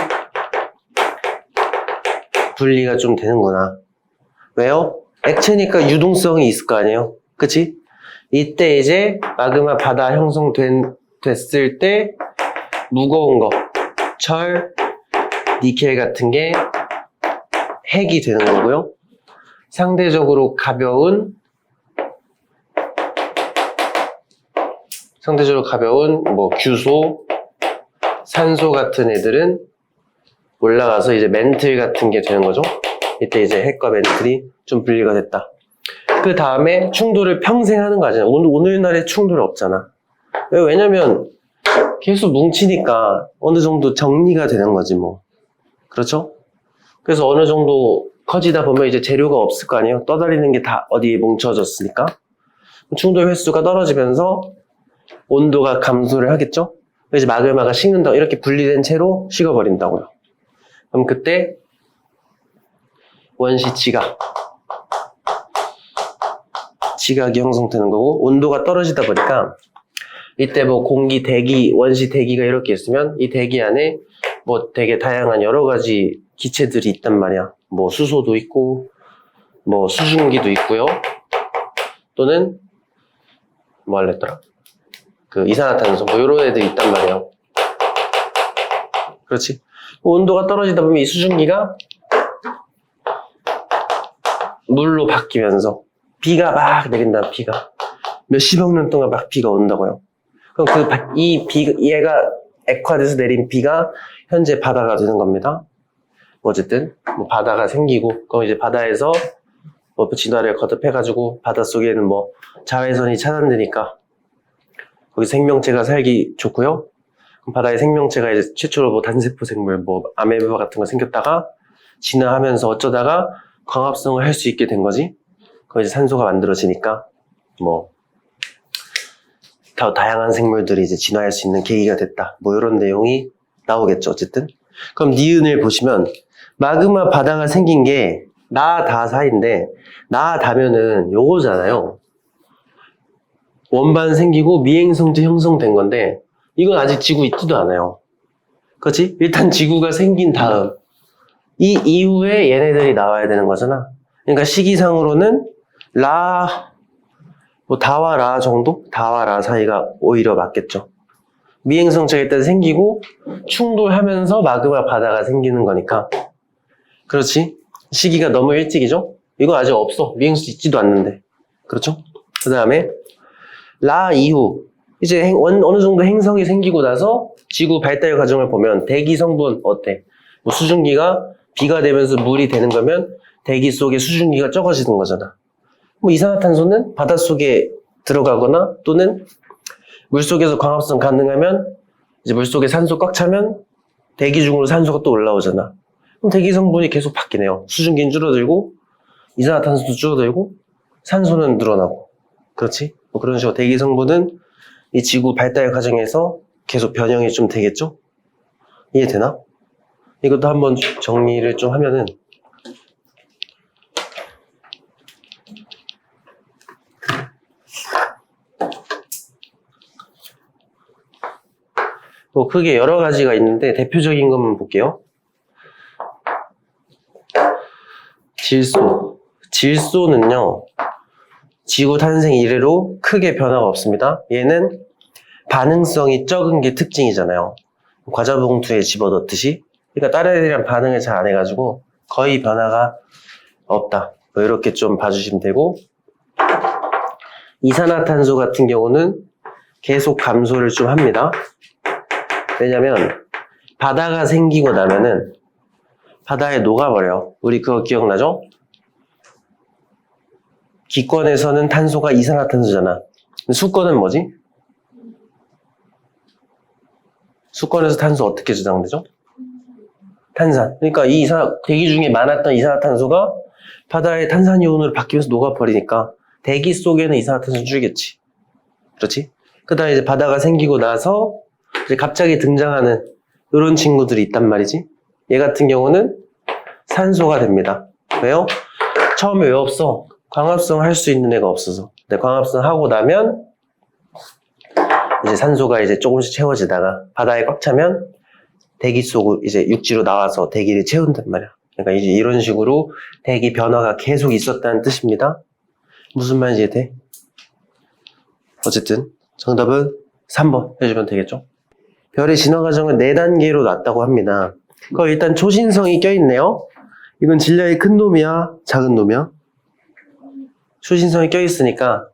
분리가 좀 되는구나. 왜요? 액체니까 유동성이 있을 거 아니에요? 그치? 이때 이제 마그마 바다 됐을 때 무거운 거, 철, 니켈 같은 게 핵이 되는 거고요. 상대적으로 가벼운 뭐 규소, 산소 같은 애들은 올라가서 이제 멘틀 같은 게 되는 거죠. 이때 이제 핵과 멘틀이 좀 분리가 됐다. 그 다음에 충돌을 평생 하는 거 아니잖아. 오늘날에 충돌이 없잖아. 왜냐면 계속 뭉치니까 어느 정도 정리가 되는 거지 뭐. 그렇죠? 그래서 어느 정도 커지다 보면 이제 재료가 없을 거 아니에요. 떠다니는 게 다 어디에 뭉쳐졌으니까. 충돌 횟수가 떨어지면서 온도가 감소를 하겠죠? 그래서 마그마가 식는다. 이렇게 분리된 채로 식어버린다고요. 그럼 그때 원시 지각이 형성되는 거고, 온도가 떨어지다 보니까 이때 뭐 공기, 대기, 원시 대기가 이렇게 있으면 이 대기 안에 뭐 되게 다양한 여러 가지 기체들이 있단 말이야. 뭐 수소도 있고 뭐 수증기도 있고요. 또는 뭐 할랬더라? 그 이산화탄소 뭐 이런 애들이 있단 말이에요. 그렇지? 온도가 떨어지다 보면 이 수증기가 물로 바뀌면서 비가 막 내린다. 비가 몇십억 년 동안 막 비가 온다고요. 그럼 얘가 액화돼서 내린 비가 현재 바다가 되는 겁니다. 어쨌든 뭐 바다가 생기고, 그럼 이제 바다에서 뭐 진화를 거듭해가지고 바닷속에는 뭐 자외선이 차단되니까 거기 생명체가 살기 좋고요. 그럼 바다의 생명체가 이제 최초로 뭐 단세포 생물, 뭐 아메바 같은 거 생겼다가 진화하면서 어쩌다가 광합성을 할 수 있게 된 거지. 그럼 이제 산소가 만들어지니까 뭐 더 다양한 생물들이 이제 진화할 수 있는 계기가 됐다. 뭐 이런 내용이 나오겠죠. 어쨌든. 그럼 니은을 보시면 마그마 바다가 생긴 게 나, 다 사이인데 나, 다면은 요거잖아요. 원반 생기고 미행성도 형성된 건데 이건 아직 지구 있지도 않아요. 그렇지? 일단 지구가 생긴 다음 이 이후에 얘네들이 나와야 되는 거잖아. 그러니까 시기상으로는 뭐 다와 라 정도? 다와 라 사이가 오히려 맞겠죠. 미행성체가 일단 생기고 충돌하면서 마그마 바다가 생기는 거니까. 그렇지? 시기가 너무 일찍이죠? 이건 아직 없어. 미행수 있지도 않는데. 그렇죠? 그 다음에 라 이후 이제 어느 정도 행성이 생기고 나서 지구 발달 과정을 보면 대기 성분 어때? 뭐 수증기가 비가 되면서 물이 되는 거면 대기 속에 수증기가 적어지는 거잖아. 뭐 이산화탄소는 바닷속에 들어가거나 또는 물속에서 광합성 가능하면 이제 물속에 산소 꽉 차면 대기 중으로 산소가 또 올라오잖아. 그럼 대기 성분이 계속 바뀌네요. 수증기는 줄어들고 이산화탄소도 줄어들고 산소는 늘어나고. 그렇지? 뭐 그런 식으로 대기 성분은 이 지구 발달 과정에서 계속 변형이 좀 되겠죠? 이해되나? 이것도 한번 정리를 좀 하면은 뭐 크게 여러 가지가 있는데 대표적인 것만 볼게요. 질소는요 지구 탄생 이래로 크게 변화가 없습니다. 얘는 반응성이 적은 게 특징이잖아요. 과자 봉투에 집어넣듯이. 그러니까 다른 애들이랑 반응을 잘 안 해가지고 거의 변화가 없다. 뭐 이렇게 좀 봐주시면 되고, 이산화탄소 같은 경우는 계속 감소를 좀 합니다. 왜냐면 바다가 생기고 나면은 바다에 녹아버려요. 우리 그거 기억나죠? 기권에서는 탄소가 이산화탄소잖아. 수권은 뭐지? 수권에서 탄소 어떻게 저장되죠? 탄산. 그러니까 이 대기 중에 많았던 이산화탄소가 바다의 탄산이온으로 바뀌면서 녹아버리니까 대기 속에는 이산화탄소 줄겠지. 그렇지? 그 다음에 이제 바다가 생기고 나서 이제 갑자기 등장하는 이런 친구들이 있단 말이지. 얘 같은 경우는 산소가 됩니다. 왜요? 처음에 왜 없어? 광합성 할 수 있는 애가 없어서. 근데 광합성 하고 나면 이제 산소가 이제 조금씩 채워지다가 바다에 꽉 차면 대기 속으로 이제 육지로 나와서 대기를 채운단 말이야. 그러니까 이제 이런 식으로 대기 변화가 계속 있었다는 뜻입니다. 무슨 말인지 이해돼? 어쨌든 정답은 3번 해주면 되겠죠? 별의 진화 과정은 4단계로 났다고 합니다. 그럼 일단 초신성이 껴있네요. 이건 질량이 큰 놈이야? 작은 놈이야? 초신성이 껴있으니까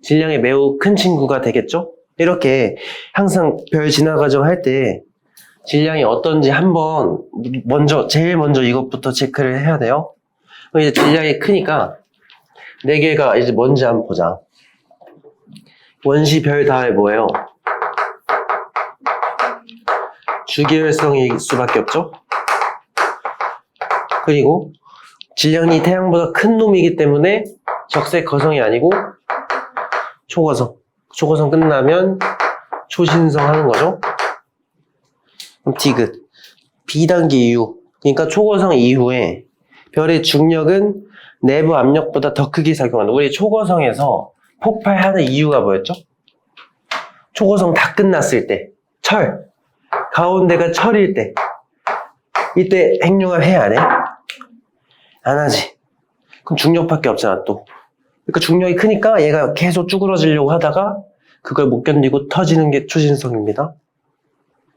질량이 매우 큰 친구가 되겠죠? 이렇게 항상 별 진화 과정 할 때 질량이 어떤지 한번 제일 먼저 이것부터 체크를 해야 돼요. 그럼 이제 질량이 크니까 4개가 이제 뭔지 한번 보자. 원시 별 다에 뭐예요? 주기율성일 수밖에 없죠? 그리고 질량이 태양보다 큰 놈이기 때문에 적색 거성이 아니고 초거성. 초거성 끝나면 초신성 하는 거죠. 그럼 디귿. B단계 이후. 그러니까 초거성 이후에 별의 중력은 내부 압력보다 더 크게 작용한다. 우리 초거성에서 폭발하는 이유가 뭐였죠? 초거성 다 끝났을 때. 철. 가운데가 철일 때. 이때 핵융합 해 안 해? 안 하지. 그럼 중력밖에 없잖아 또. 그러니까 중력이 크니까 얘가 계속 쭈그러지려고 하다가 그걸 못 견디고 터지는 게 초신성입니다.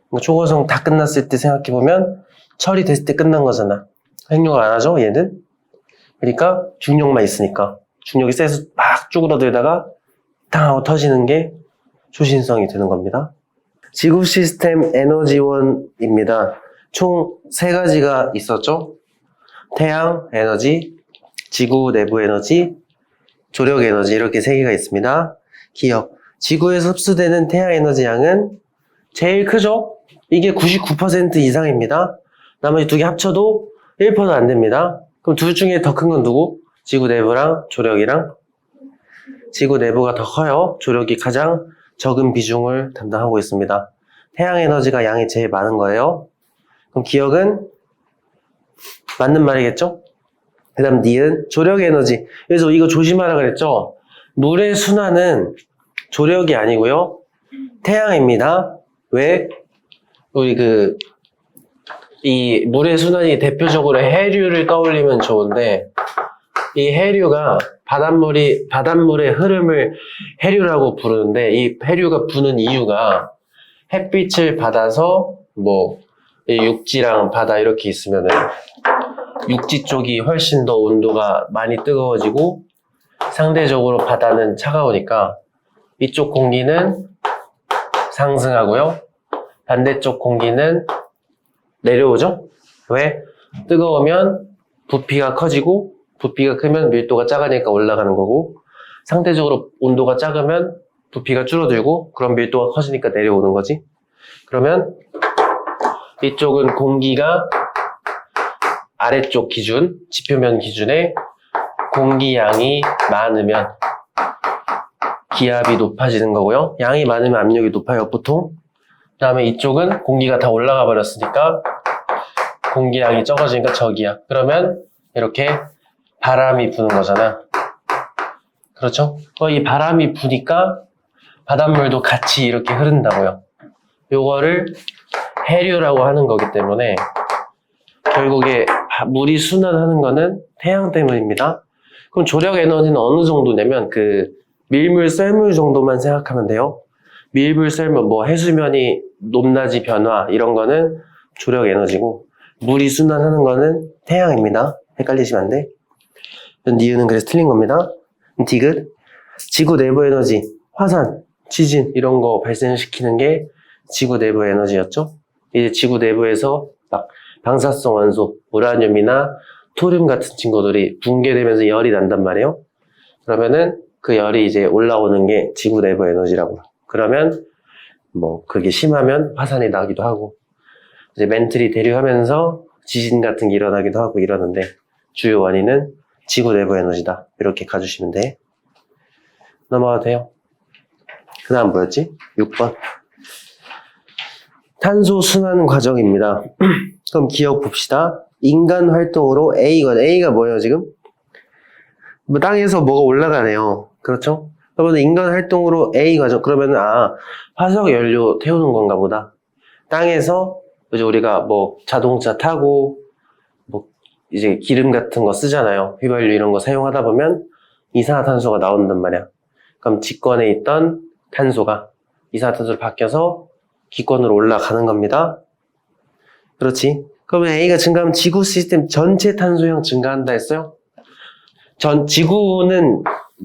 그러니까 초거성 다 끝났을 때 생각해보면 철이 됐을 때 끝난 거잖아. 핵융합 안 하죠 얘는? 그러니까 중력만 있으니까 중력이 세서 막 쭈그러들다가 탕 하고 터지는 게 초신성이 되는 겁니다. 지구 시스템 에너지원입니다. 총 3가지가 있었죠. 태양 에너지, 지구 내부 에너지, 조력 에너지 이렇게 3개가 있습니다. 기억. 지구에서 흡수되는 태양 에너지 양은 제일 크죠? 이게 99% 이상입니다. 나머지 2개 합쳐도 1%도 안 됩니다. 그럼 둘 중에 더 큰 건 누구? 지구 내부랑 조력이랑. 지구 내부가 더 커요. 조력이 가장 적은 비중을 담당하고 있습니다. 태양 에너지가 양이 제일 많은 거예요. 그럼 기억은 맞는 말이겠죠? 그 다음 니은 조력 에너지. 그래서 이거 조심하라 그랬죠? 물의 순환은 조력이 아니고요. 태양입니다. 왜? 우리 이 물의 순환이 대표적으로 해류를 떠올리면 좋은데 이 해류가 바닷물의 흐름을 해류라고 부르는데 이 해류가 부는 이유가 햇빛을 받아서 이 육지랑 바다 이렇게 있으면은 육지 쪽이 훨씬 더 온도가 많이 뜨거워지고 상대적으로 바다는 차가우니까 이쪽 공기는 상승하고요. 반대쪽 공기는 내려오죠? 왜? 뜨거우면 부피가 커지고 부피가 크면 밀도가 작으니까 올라가는 거고 상대적으로 온도가 작으면 부피가 줄어들고 그럼 밀도가 커지니까 내려오는 거지. 그러면 이쪽은 공기가 아래쪽 기준, 지표면 기준에 공기양이 많으면 기압이 높아지는 거고요. 양이 많으면 압력이 높아요, 보통. 그 다음에 이쪽은 공기가 다 올라가 버렸으니까 공기량이 적어지니까 저기압. 그러면 이렇게 바람이 부는 거잖아. 그렇죠? 이 바람이 부니까 바닷물도 같이 이렇게 흐른다고요. 요거를 해류라고 하는 거기 때문에 결국에 물이 순환하는 거는 태양 때문입니다. 그럼 조력 에너지는 어느 정도냐면 밀물, 썰물 정도만 생각하면 돼요. 밀물, 썰물, 해수면이 높낮이 변화 이런 거는 조력 에너지고 물이 순환하는 거는 태양입니다. 헷갈리시면 안 돼. 니은은 그래서 틀린 겁니다. 디귿. 지구 내부 에너지, 화산, 지진 이런 거 발생시키는 게 지구 내부 에너지였죠. 이제 지구 내부에서 막 방사성 원소, 우라늄이나 토륨 같은 친구들이 붕괴되면서 열이 난단 말이에요. 그러면은 그 열이 이제 올라오는 게 지구 내부 에너지라고. 그러면 그게 심하면 화산이 나기도 하고 이제 멘틀이 대류하면서 지진 같은 게 일어나기도 하고 이러는데 주요 원인은 지구 내부 에너지다. 이렇게 가주시면 돼. 넘어가도 돼요. 그 다음 뭐였지? 6번. 탄소 순환 과정입니다. 그럼 기억 봅시다. 인간 활동으로 A가 뭐예요 지금? 땅에서 뭐가 올라가네요. 그렇죠? 그러면 인간 활동으로 A 과정. 그러면은 화석 연료 태우는 건가 보다. 땅에서 이제 우리가 자동차 타고 이제 기름 같은 거 쓰잖아요. 휘발유 이런 거 사용하다 보면 이산화탄소가 나온단 말이야. 그럼 직권에 있던 탄소가 이산화탄소로 바뀌어서 기권으로 올라가는 겁니다. 그렇지? 그러면 A가 증가하면 지구 시스템 전체 탄소량 증가한다 했어요?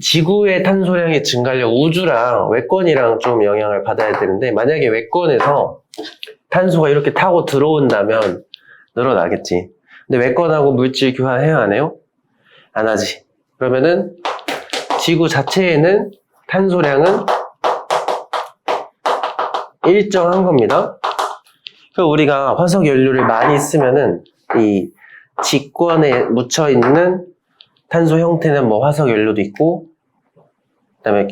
지구의 탄소량이 증가하려고 우주랑 외권이랑 좀 영향을 받아야 되는데 만약에 외권에서 탄소가 이렇게 타고 들어온다면 늘어나겠지. 근데 외권하고 물질 교환해야 안 해요? 안 하지. 그러면은 지구 자체에는 탄소량은 일정한 겁니다. 그럼 우리가 화석 연료를 많이 쓰면은 이 직권에 묻혀 있는 탄소 형태는 뭐 화석 연료도 있고, 그다음에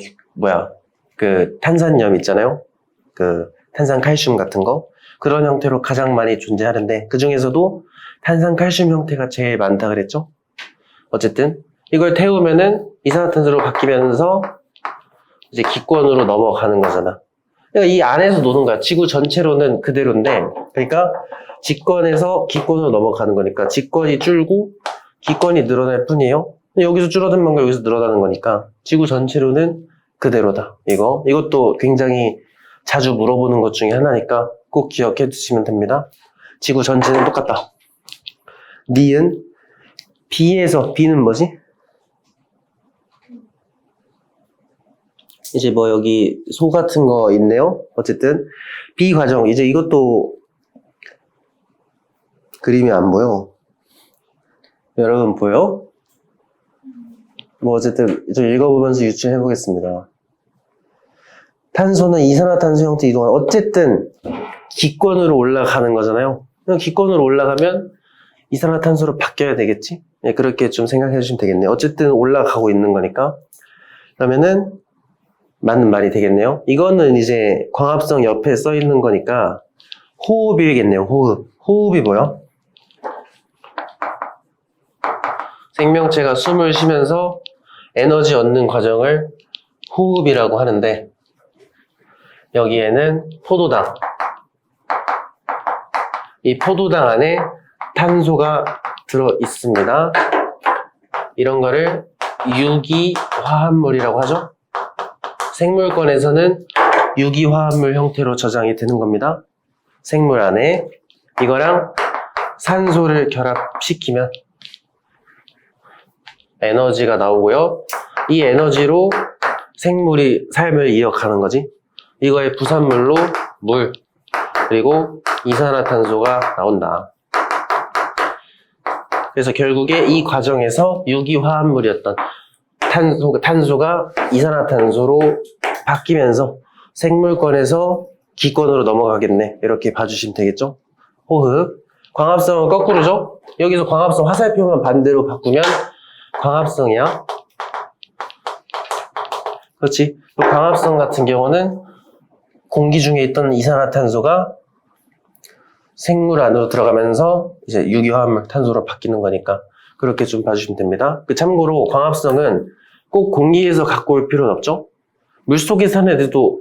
그 탄산염 있잖아요. 그 탄산칼슘 같은 거 그런 형태로 가장 많이 존재하는데 그 중에서도 탄산칼슘 형태가 제일 많다 그랬죠. 어쨌든 이걸 태우면은 이산화탄소로 바뀌면서 이제 기권으로 넘어가는 거잖아. 그러니까 이 안에서 노는 거야. 지구 전체로는 그대로인데, 그러니까 직권에서 기권으로 넘어가는 거니까 직권이 줄고 기권이 늘어날 뿐이에요. 여기서 줄어든 만큼 여기서 늘어나는 거니까 지구 전체로는 그대로다. 이것도 굉장히 자주 물어보는 것 중에 하나니까 꼭 기억해 두시면 됩니다. 지구 전체는 똑같다. 니은 B에서 B는 뭐지? 이제 뭐 여기 소 같은 거 있네요. 어쨌든 B 과정, 이제 이것도 그림이 안 보여. 여러분 보여? 뭐 어쨌든 좀 읽어보면서 유추해 보겠습니다. 탄소는 이산화탄소 형태 이동하는, 어쨌든 기권으로 올라가는 거잖아요. 기권으로 올라가면 이산화탄소로 바뀌어야 되겠지? 네, 그렇게 좀 생각해 주시면 되겠네요. 어쨌든 올라가고 있는 거니까. 그러면은 맞는 말이 되겠네요. 이거는 이제 광합성 옆에 써 있는 거니까 호흡이겠네요. 호흡이 뭐야? 생명체가 숨을 쉬면서 에너지 얻는 과정을 호흡이라고 하는데, 여기에는 포도당, 이 포도당 안에 탄소가 들어 있습니다. 이런 거를 유기화합물이라고 하죠. 생물권에서는 유기화합물 형태로 저장이 되는 겁니다. 생물 안에 이거랑 산소를 결합시키면 에너지가 나오고요. 이 에너지로 생물이 삶을 이어가는 거지. 이거의 부산물로 물, 그리고 이산화탄소가 나온다. 그래서 결국에 이 과정에서 유기화합물이었던 탄소가 이산화탄소로 바뀌면서 생물권에서 기권으로 넘어가겠네. 이렇게 봐주시면 되겠죠? 호흡. 광합성은 거꾸로죠? 여기서 광합성 화살표만 반대로 바꾸면 광합성이야. 그렇지? 광합성 같은 경우는 공기 중에 있던 이산화탄소가 생물 안으로 들어가면서 이제 유기화합물 탄소로 바뀌는 거니까 그렇게 좀 봐주시면 됩니다. 참고로 광합성은 꼭 공기에서 갖고 올 필요는 없죠? 물속에 사는 애들도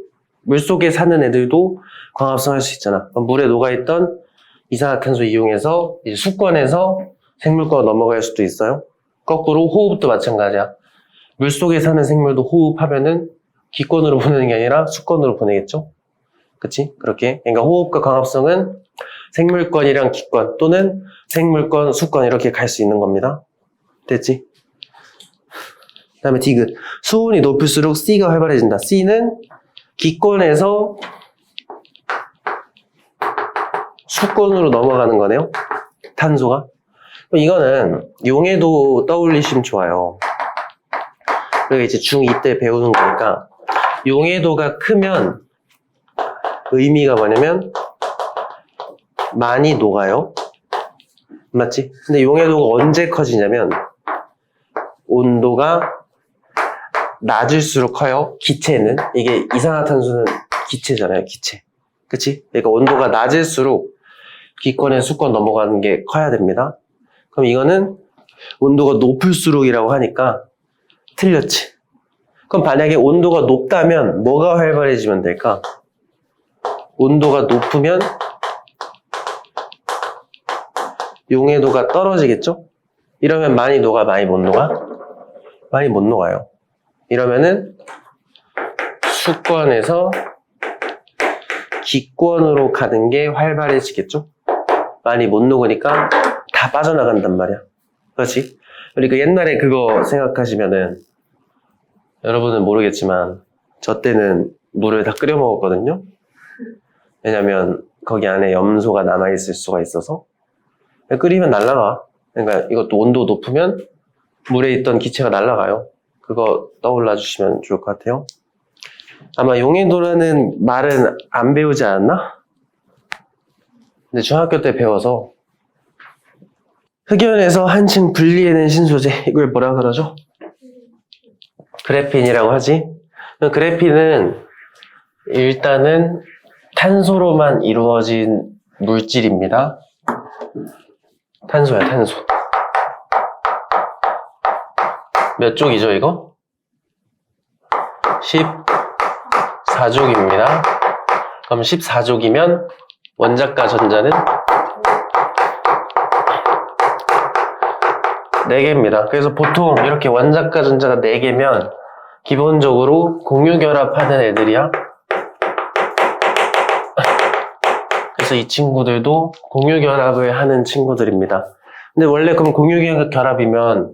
광합성 할 수 있잖아. 물에 녹아있던 이산화탄소 이용해서 이제 수권에서 생물권 넘어갈 수도 있어요. 거꾸로 호흡도 마찬가지야. 물속에 사는 생물도 호흡하면은 기권으로 보내는 게 아니라 수권으로 보내겠죠? 그치? 그렇게. 그러니까 호흡과 광합성은 생물권이랑 기권 또는 생물권, 수권 이렇게 갈 수 있는 겁니다. 됐지? 그 다음에 디귿. 수온이 높을수록 C가 활발해진다. C는 기권에서 수권으로 넘어가는 거네요. 탄소가. 이거는 용해도 떠올리시면 좋아요. 그리고 이제 중2 때 배우는 거니까 용해도가 크면 의미가 뭐냐면 많이 녹아요. 맞지? 근데 용해도가 언제 커지냐면 온도가 낮을수록 커요. 기체는. 이게 이산화탄소는 기체잖아요. 기체. 그치? 그러니까 온도가 낮을수록 기권에 수권 넘어가는 게 커야 됩니다. 그럼 이거는 온도가 높을수록이라고 하니까 틀렸지. 그럼 만약에 온도가 높다면 뭐가 활발해지면 될까? 온도가 높으면 용해도가 떨어지겠죠? 이러면 많이 녹아, 많이 못 녹아? 많이 못 녹아요. 이러면은 수권에서 기권으로 가는 게 활발해지겠죠? 많이 못 녹으니까 다 빠져나간단 말이야. 그렇지? 그러니까 옛날에 그거 생각하시면은 여러분은 모르겠지만 저 때는 물을 다 끓여 먹었거든요. 왜냐면 거기 안에 염소가 남아있을 수가 있어서. 끓이면 날아가. 그러니까 이것도 온도 높으면 물에 있던 기체가 날아가요. 그거 떠올라 주시면 좋을 것 같아요. 아마 용해도라는 말은 안 배우지 않았나? 근데 중학교 때 배워서 흑연에서 한층 분리해낸 신소재, 이걸 뭐라 그러죠? 그래핀이라고 하지. 그래핀은 일단은 탄소로만 이루어진 물질입니다. 탄소야, 탄소. 몇 쪽이죠, 이거? 14쪽입니다. 그럼 14쪽이면 원자과 전자는 4개입니다. 그래서 보통 이렇게 원자과 전자가 4개면 기본적으로 공유결합하는 애들이야. 그래서 이 친구들도 공유결합을 하는 친구들입니다. 근데 원래 그럼 공유결합이면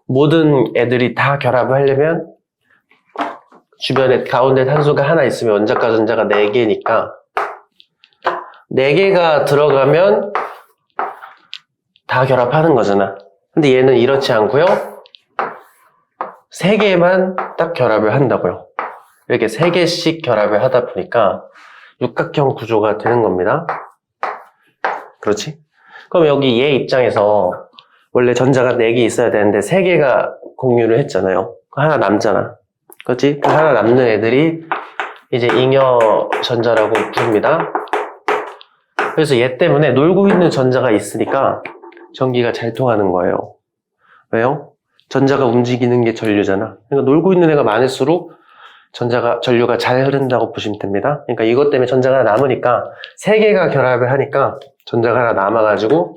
모든 애들이 다 결합을 하려면 주변에 가운데 탄소가 하나 있으면 원자과 전자가 4개니까 4개가 들어가면 다 결합하는 거잖아. 근데 얘는 이렇지 않고요. 3개만 딱 결합을 한다고요. 이렇게 3개씩 결합을 하다 보니까 육각형 구조가 되는 겁니다. 그렇지? 그럼 여기 얘 입장에서 원래 전자가 4개 있어야 되는데 3개가 공유를 했잖아요. 하나 남잖아. 그렇지? 그 하나 남는 애들이 이제 잉여 전자라고 부릅니다. 그래서 얘 때문에 놀고 있는 전자가 있으니까 전기가 잘 통하는 거예요. 왜요? 전자가 움직이는 게 전류잖아. 그러니까 놀고 있는 애가 많을수록 전류가 잘 흐른다고 보시면 됩니다. 그러니까 이것 때문에 전자가 남으니까 3개가 결합을 하니까 전자가 하나 남아가지고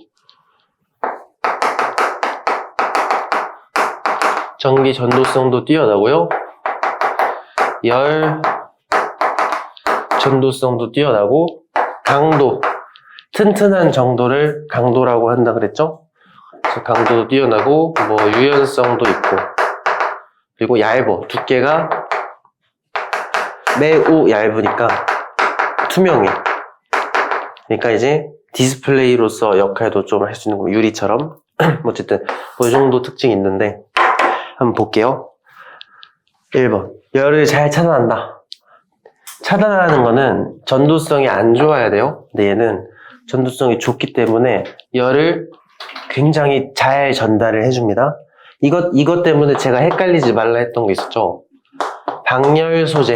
전기 전도성도 뛰어나고요. 열 전도성도 뛰어나고 강도, 튼튼한 정도를 강도라고 한다 그랬죠? 그래서 강도도 뛰어나고 뭐 유연성도 있고 그리고 얇어, 두께가 매우 얇으니까 투명해. 그러니까 이제 디스플레이로서 역할도 좀 할 수 있는 거, 유리처럼. 어쨌든 그 정도 특징이 있는데 한번 볼게요. 1번 열을 잘 차단한다. 차단하는 거는 전도성이 안 좋아야 돼요. 근데 얘는 전도성이 좋기 때문에 열을 굉장히 잘 전달을 해줍니다. 이것 때문에 제가 헷갈리지 말라 했던 게 있었죠. 방열 소재.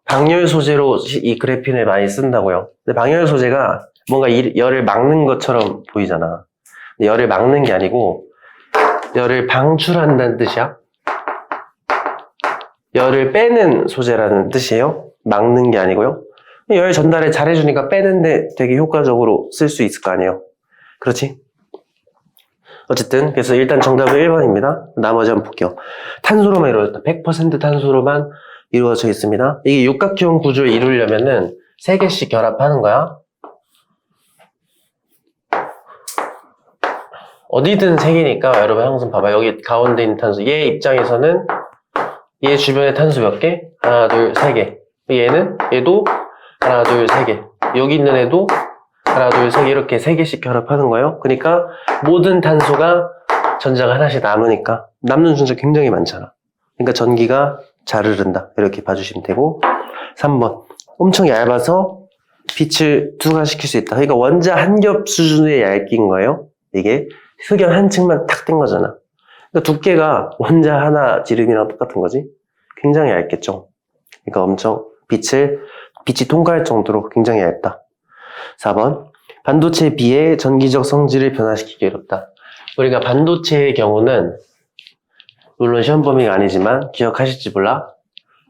방열 소재로 이 그래핀을 많이 쓴다고요. 근데 방열 소재가 뭔가 열을 막는 것처럼 보이잖아. 근데 열을 막는 게 아니고 열을 방출한다는 뜻이야. 열을 빼는 소재라는 뜻이에요. 막는 게 아니고요. 열 전달을 잘해주니까 빼는데 되게 효과적으로 쓸 수 있을 거 아니에요. 그렇지? 어쨌든 그래서 일단 정답은 1번입니다. 나머지 한번 볼게요. 탄소로만 이루어졌다. 100% 탄소로만 이루어져 있습니다. 이게 육각형 구조를 이루려면은 3개씩 결합하는 거야. 어디든 3개니까 여러분 항상 봐봐. 여기 가운데 있는 탄소. 얘 입장에서는 얘 주변에 탄소 몇 개? 하나, 둘, 3개. 얘도 하나, 둘, 3개. 여기 있는 애도 하나, 둘, 3개. 이렇게 3개씩 결합하는 거예요. 그러니까 모든 탄소가 전자가 하나씩 남으니까 남는 전자 굉장히 많잖아. 그러니까 전기가 잘 흐른다. 이렇게 봐주시면 되고 3번 엄청 얇아서 빛을 투과시킬 수 있다. 그러니까 원자 한 겹 수준의 얇긴 거예요. 이게 흑연 한 층만 탁 뗀 거잖아. 그러니까 두께가 원자 하나 지름이랑 똑같은 거지. 굉장히 얇겠죠. 그러니까 엄청 빛이 통과할 정도로 굉장히 얇다. 4번 반도체에 비해 전기적 성질을 변화시키기 어렵다. 우리가 반도체의 경우는 물론 시험 범위가 아니지만 기억하실지 몰라.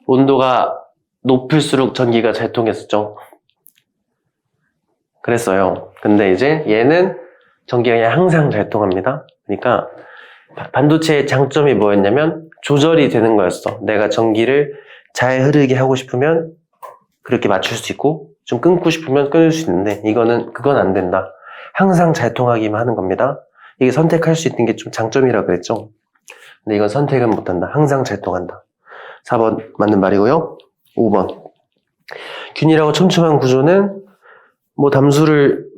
온도가 높을수록 전기가 잘 통했었죠. 그랬어요. 근데 이제 얘는 전기가 그냥 항상 잘 통합니다. 그러니까 반도체의 장점이 뭐였냐면 조절이 되는 거였어. 내가 전기를 잘 흐르게 하고 싶으면 그렇게 맞출 수 있고 좀 끊고 싶으면 끊을 수 있는데 그건 안 된다. 항상 잘 통하기만 하는 겁니다. 이게 선택할 수 있는 게 좀 장점이라 그랬죠. 근데 이건 선택은 못한다. 항상 잘 통한다. 4번 맞는 말이고요. 5번 균일하고 촘촘한 구조는 뭐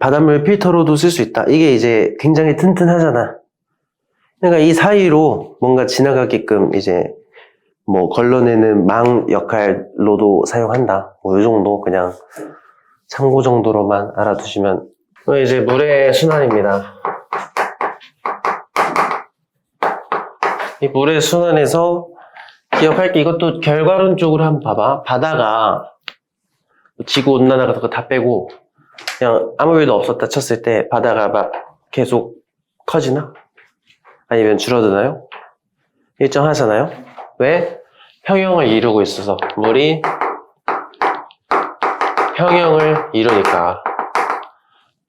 바닷물 필터로도 쓸 수 있다. 이게 이제 굉장히 튼튼하잖아. 그러니까 이 사이로 뭔가 지나가게끔 이제 뭐 걸러내는 망 역할로도 사용한다. 뭐 이 정도 그냥 참고 정도로만 알아두시면. 이제 물의 순환입니다. 이 물의 순환에서 기억할 게 이것도 결과론적으로 한번 봐봐. 바다가 지구온난화 같은 거 다 빼고 그냥 아무 일도 없었다 쳤을 때 바다가 막 계속 커지나? 아니면 줄어드나요? 일정하잖아요? 왜? 평형을 이루고 있어서. 물이 평형을 이루니까.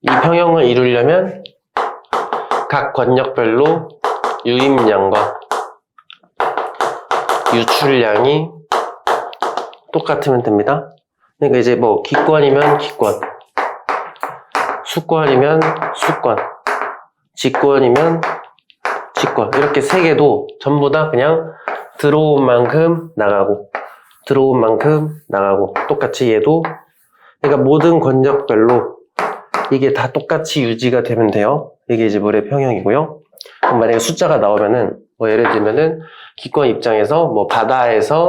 이 평형을 이루려면 각 권역별로 유입량과 유출량이 똑같으면 됩니다. 그러니까 이제 뭐 기권이면 기권, 수권이면 수권, 직권이면 직권, 이렇게 세 개도 전부 다 그냥 들어온 만큼 나가고 들어온 만큼 나가고 똑같이 얘도. 그러니까 모든 권역별로 이게 다 똑같이 유지가 되면 돼요. 이게 이제 물의 평형이고요. 그럼 만약에 숫자가 나오면은 뭐 예를 들면은 기권 입장에서 뭐 바다에서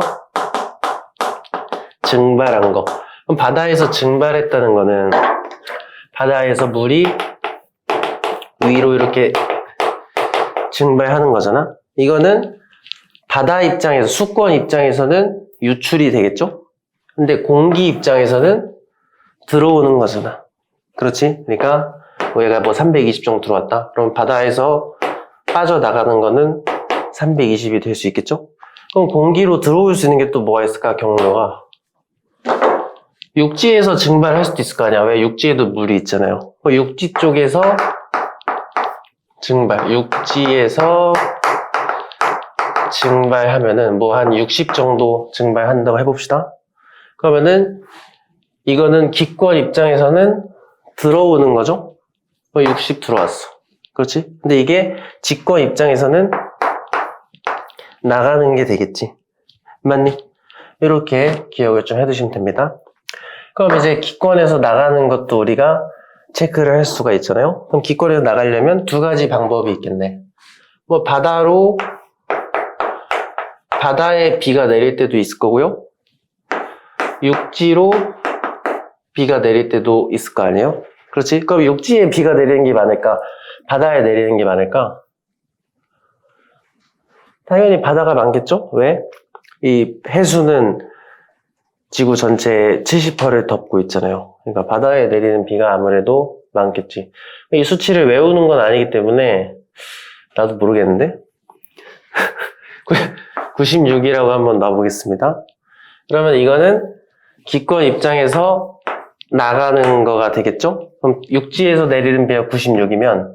증발한 거. 그럼 바다에서 증발했다는 거는 바다에서 물이 위로 이렇게 증발하는 거잖아. 이거는 바다 입장에서, 수권 입장에서는 유출이 되겠죠? 근데 공기 입장에서는 들어오는 거잖아. 그렇지? 그러니까 뭐 얘가 뭐 320 정도 들어왔다. 그럼 바다에서 빠져나가는 거는 320이 될 수 있겠죠? 그럼 공기로 들어올 수 있는 게 또 뭐가 있을까? 경로가 육지에서 증발할 수도 있을 거 아니야. 왜? 육지에도 물이 있잖아요. 육지 쪽에서 증발, 육지에서 증발하면은 뭐 한 60 정도 증발한다고 해봅시다. 그러면은 이거는 기권 입장에서는 들어오는 거죠. 60 들어왔어. 그렇지? 근데 이게 직권 입장에서는 나가는 게 되겠지. 맞니? 이렇게 기억을 좀 해두시면 됩니다. 그럼 이제 기권에서 나가는 것도 우리가 체크를 할 수가 있잖아요. 그럼 기권에서 나가려면 두 가지 방법이 있겠네. 뭐 바다에 비가 내릴 때도 있을 거고요. 육지로 비가 내릴 때도 있을 거 아니에요? 그렇지? 그럼 육지에 비가 내리는 게 많을까? 바다에 내리는 게 많을까? 당연히 바다가 많겠죠? 왜? 이 해수는 지구 전체의 70%를 덮고 있잖아요. 그러니까 바다에 내리는 비가 아무래도 많겠지. 이 수치를 외우는 건 아니기 때문에 나도 모르겠는데 96이라고 한번 놔보겠습니다. 그러면 이거는 기권 입장에서 나가는 거가 되겠죠? 그럼 육지에서 내리는 비가 96이면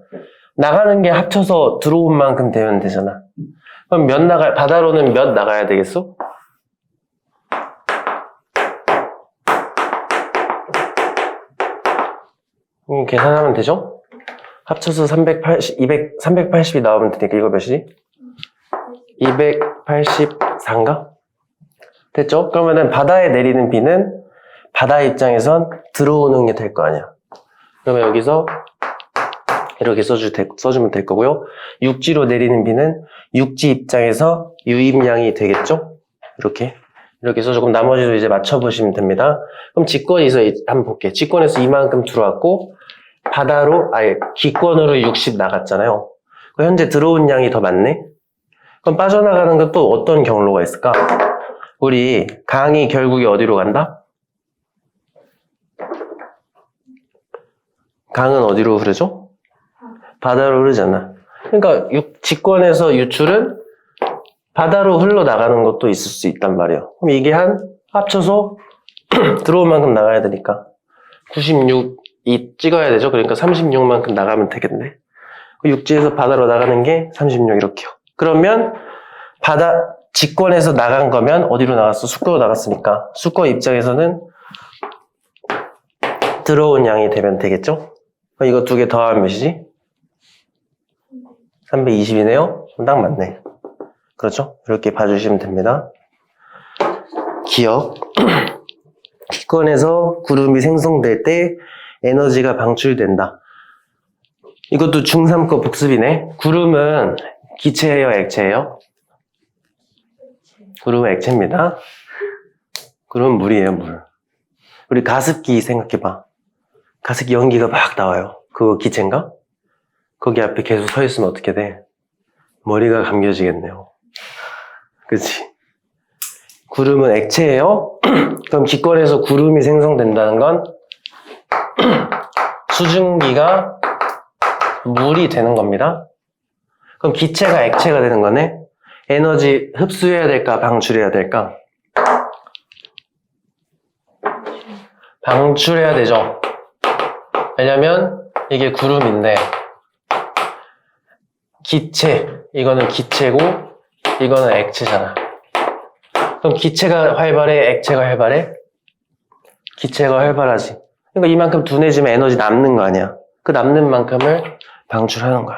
나가는 게 합쳐서 들어온 만큼 되면 되잖아. 그럼 바다로는 몇 나가야 되겠어? 계산하면 되죠? 합쳐서 380이 나오면 되니까 이거 몇이지? 284인가? 됐죠? 그러면은 바다에 내리는 비는 바다 입장에선 들어오는 게 될 거 아니야. 그러면 여기서 이렇게 써주면 될 거고요. 육지로 내리는 비는 육지 입장에서 유입량이 되겠죠? 이렇게 써주고 나머지도 이제 맞춰보시면 됩니다. 그럼 직권에서 한번 볼게요. 직권에서 이만큼 들어왔고 기권으로 60 나갔잖아요. 현재 들어온 양이 더 많네? 그럼 빠져나가는 건 또 어떤 경로가 있을까? 우리 강이 결국에 어디로 간다? 강은 어디로 흐르죠? 바다로 흐르잖아. 그러니까 직권에서 유출은 바다로 흘러나가는 것도 있을 수 있단 말이에요. 그럼 이게 합쳐서 들어올 만큼 나가야 되니까 96이 찍어야 되죠. 그러니까 36만큼 나가면 되겠네. 육지에서 바다로 나가는 게 36 이렇게요. 그러면 직권에서 나간 거면 어디로 나갔어? 수거로 나갔으니까 수거 입장에서는 들어온 양이 되면 되겠죠? 이거 두 개 더하면 몇이지? 320이네요? 딱 맞네. 그렇죠? 이렇게 봐주시면 됩니다. 기억. 기권에서 구름이 생성될 때 에너지가 방출된다. 이것도 중3거 복습이네. 구름은 기체예요, 액체예요? 구름은 액체입니다. 구름은 물이에요, 물. 우리 가습기 생각해봐. 가습기 연기가 막 나와요. 그거 기체인가? 거기 앞에 계속 서 있으면 어떻게 돼? 머리가 감겨지겠네요. 그치? 구름은 액체예요? 그럼 기권에서 구름이 생성된다는 건 수증기가 물이 되는 겁니다. 그럼 기체가 액체가 되는 거네? 에너지 흡수해야 될까, 방출해야 될까? 방출해야 되죠. 왜냐면 이게 구름인데 기체, 이거는 기체고 이거는 액체잖아. 그럼 기체가 활발해, 액체가 활발해? 기체가 활발하지. 그러니까 이만큼 둔해지면 에너지 남는 거 아니야. 그 남는 만큼을 방출하는 거야.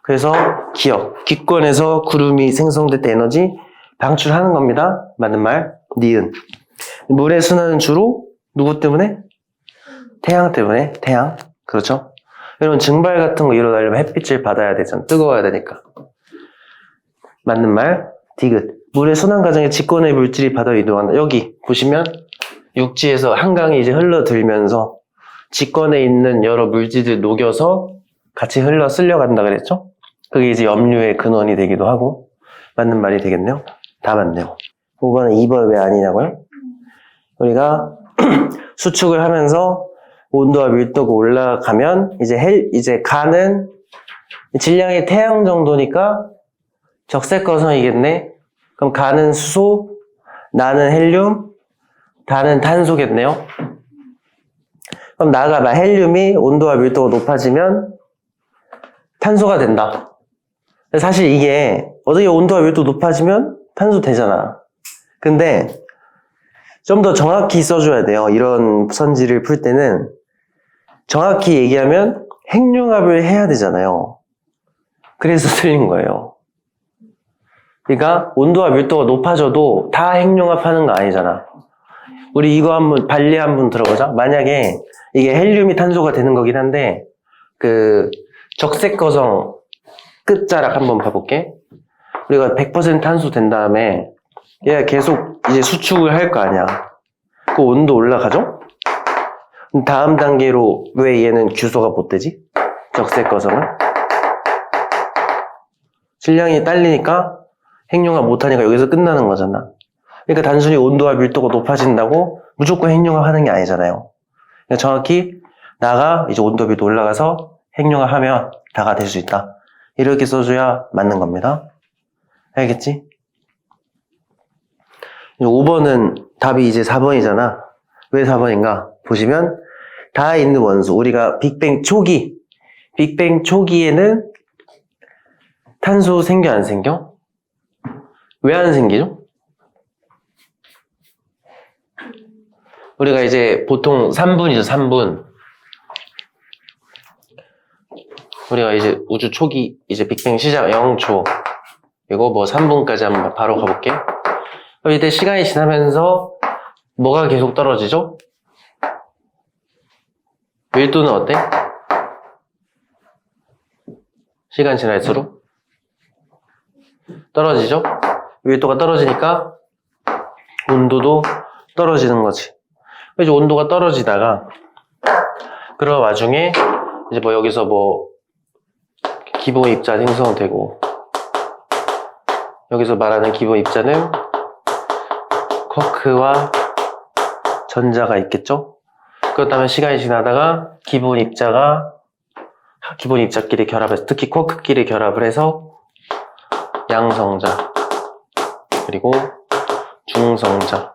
그래서 기억, 기권에서 구름이 생성될 때 에너지 방출하는 겁니다. 맞는 말, 니은. 물의 순환은 주로 누구 때문에? 태양 때문에, 태양. 그렇죠? 이런 증발 같은 거 일어나려면 햇빛을 받아야 되잖아. 뜨거워야 되니까. 맞는 말, 디귿. 물의 순환 과정에 직권의 물질이 바다로 이동한다. 여기 보시면 육지에서 한강이 이제 흘러들면서 직권에 있는 여러 물질들 녹여서 같이 흘러 쓸려간다 그랬죠? 그게 이제 염류의 근원이 되기도 하고. 맞는 말이 되겠네요. 다 맞네요. 5번은 2번 왜 아니냐고요? 우리가 수축을 하면서 온도와 밀도가 올라가면 이제 가는 질량이 태양 정도니까 적색거성이겠네. 그럼 가는 수소, 나는 헬륨, 다는 탄소겠네요. 그럼 나가 헬륨이 온도와 밀도가 높아지면 탄소가 된다. 사실 이게 어떻게 온도와 밀도 높아지면 탄소 되잖아. 근데 좀 더 정확히 써줘야 돼요. 이런 선지를 풀 때는 정확히 얘기하면 핵융합을 해야 되잖아요. 그래서 틀린 거예요. 그러니까 온도와 밀도가 높아져도 다 핵융합하는 거 아니잖아. 우리 이거 한번 반례 한번 들어보자. 만약에 이게 헬륨이 탄소가 되는 거긴 한데 그 적색거성 끝자락 한번 봐볼게. 우리가 100% 탄소 된 다음에 얘가 계속 이제 수축을 할 거 아니야. 그 온도 올라가죠? 다음 단계로 왜 얘는 규소가 못 되지? 적색거성은? 질량이 딸리니까 핵융합 못하니까 여기서 끝나는 거잖아. 그러니까 단순히 온도와 밀도가 높아진다고 무조건 핵융합 하는 게 아니잖아요. 그러니까 정확히 나가 이제 온도와 밀도 올라가서 핵융합 하면 다가 될 수 있다. 이렇게 써줘야 맞는 겁니다. 알겠지? 5번은 답이 이제 4번이잖아. 왜 4번인가? 보시면 다 있는 원소. 우리가 빅뱅 초기에는 탄소 생겨 안 생겨? 왜 안 생기죠? 우리가 이제 보통 3분이죠, 3분. 우리가 이제 우주 초기, 이제 빅뱅 시작 0초. 이거 뭐 3분까지 한번 바로 가볼게. 이때 시간이 지나면서 뭐가 계속 떨어지죠? 밀도는 어때? 시간 지날수록 떨어지죠? 밀도가 떨어지니까 온도도 떨어지는 거지. 이제 온도가 떨어지다가 그런 와중에 이제 뭐 여기서 뭐 기본 입자 생성되고 여기서 말하는 기본 입자는 쿼크와 전자가 있겠죠? 그렇다면 시간이 지나다가 기본 입자끼리 결합해서 특히 쿼크끼리 결합을 해서 양성자 그리고 중성자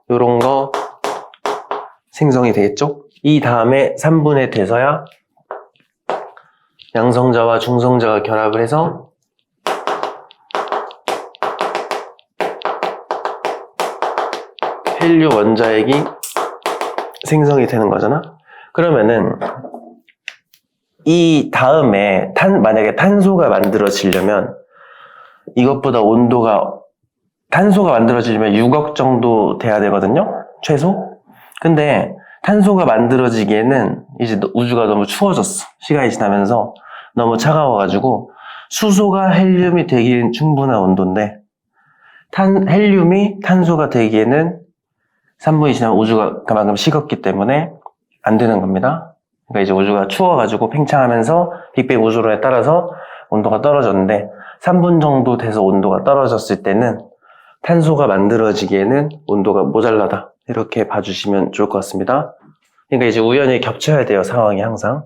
요런 거 생성이 되겠죠? 이 다음에 3분에 돼서야 양성자와 중성자가 결합을 해서 헬륨 원자핵이 생성이 되는 거잖아? 그러면은 이 다음에 만약에 탄소가 만들어지려면 이것보다 탄소가 만들어지려면 6억 정도 돼야 되거든요? 최소? 근데 탄소가 만들어지기에는 이제 우주가 너무 추워졌어. 시간이 지나면서 너무 차가워가지고 수소가 헬륨이 되기엔 충분한 온도인데 헬륨이 탄소가 되기에는 3분이 지나면 우주가 그만큼 식었기 때문에 안 되는 겁니다. 그러니까 이제 우주가 추워가지고 팽창하면서 빅뱅 우주론에 따라서 온도가 떨어졌는데 3분 정도 돼서 온도가 떨어졌을 때는 탄소가 만들어지기에는 온도가 모자라다. 이렇게 봐주시면 좋을 것 같습니다. 그러니까 이제 우연히 겹쳐야 돼요, 상황이 항상.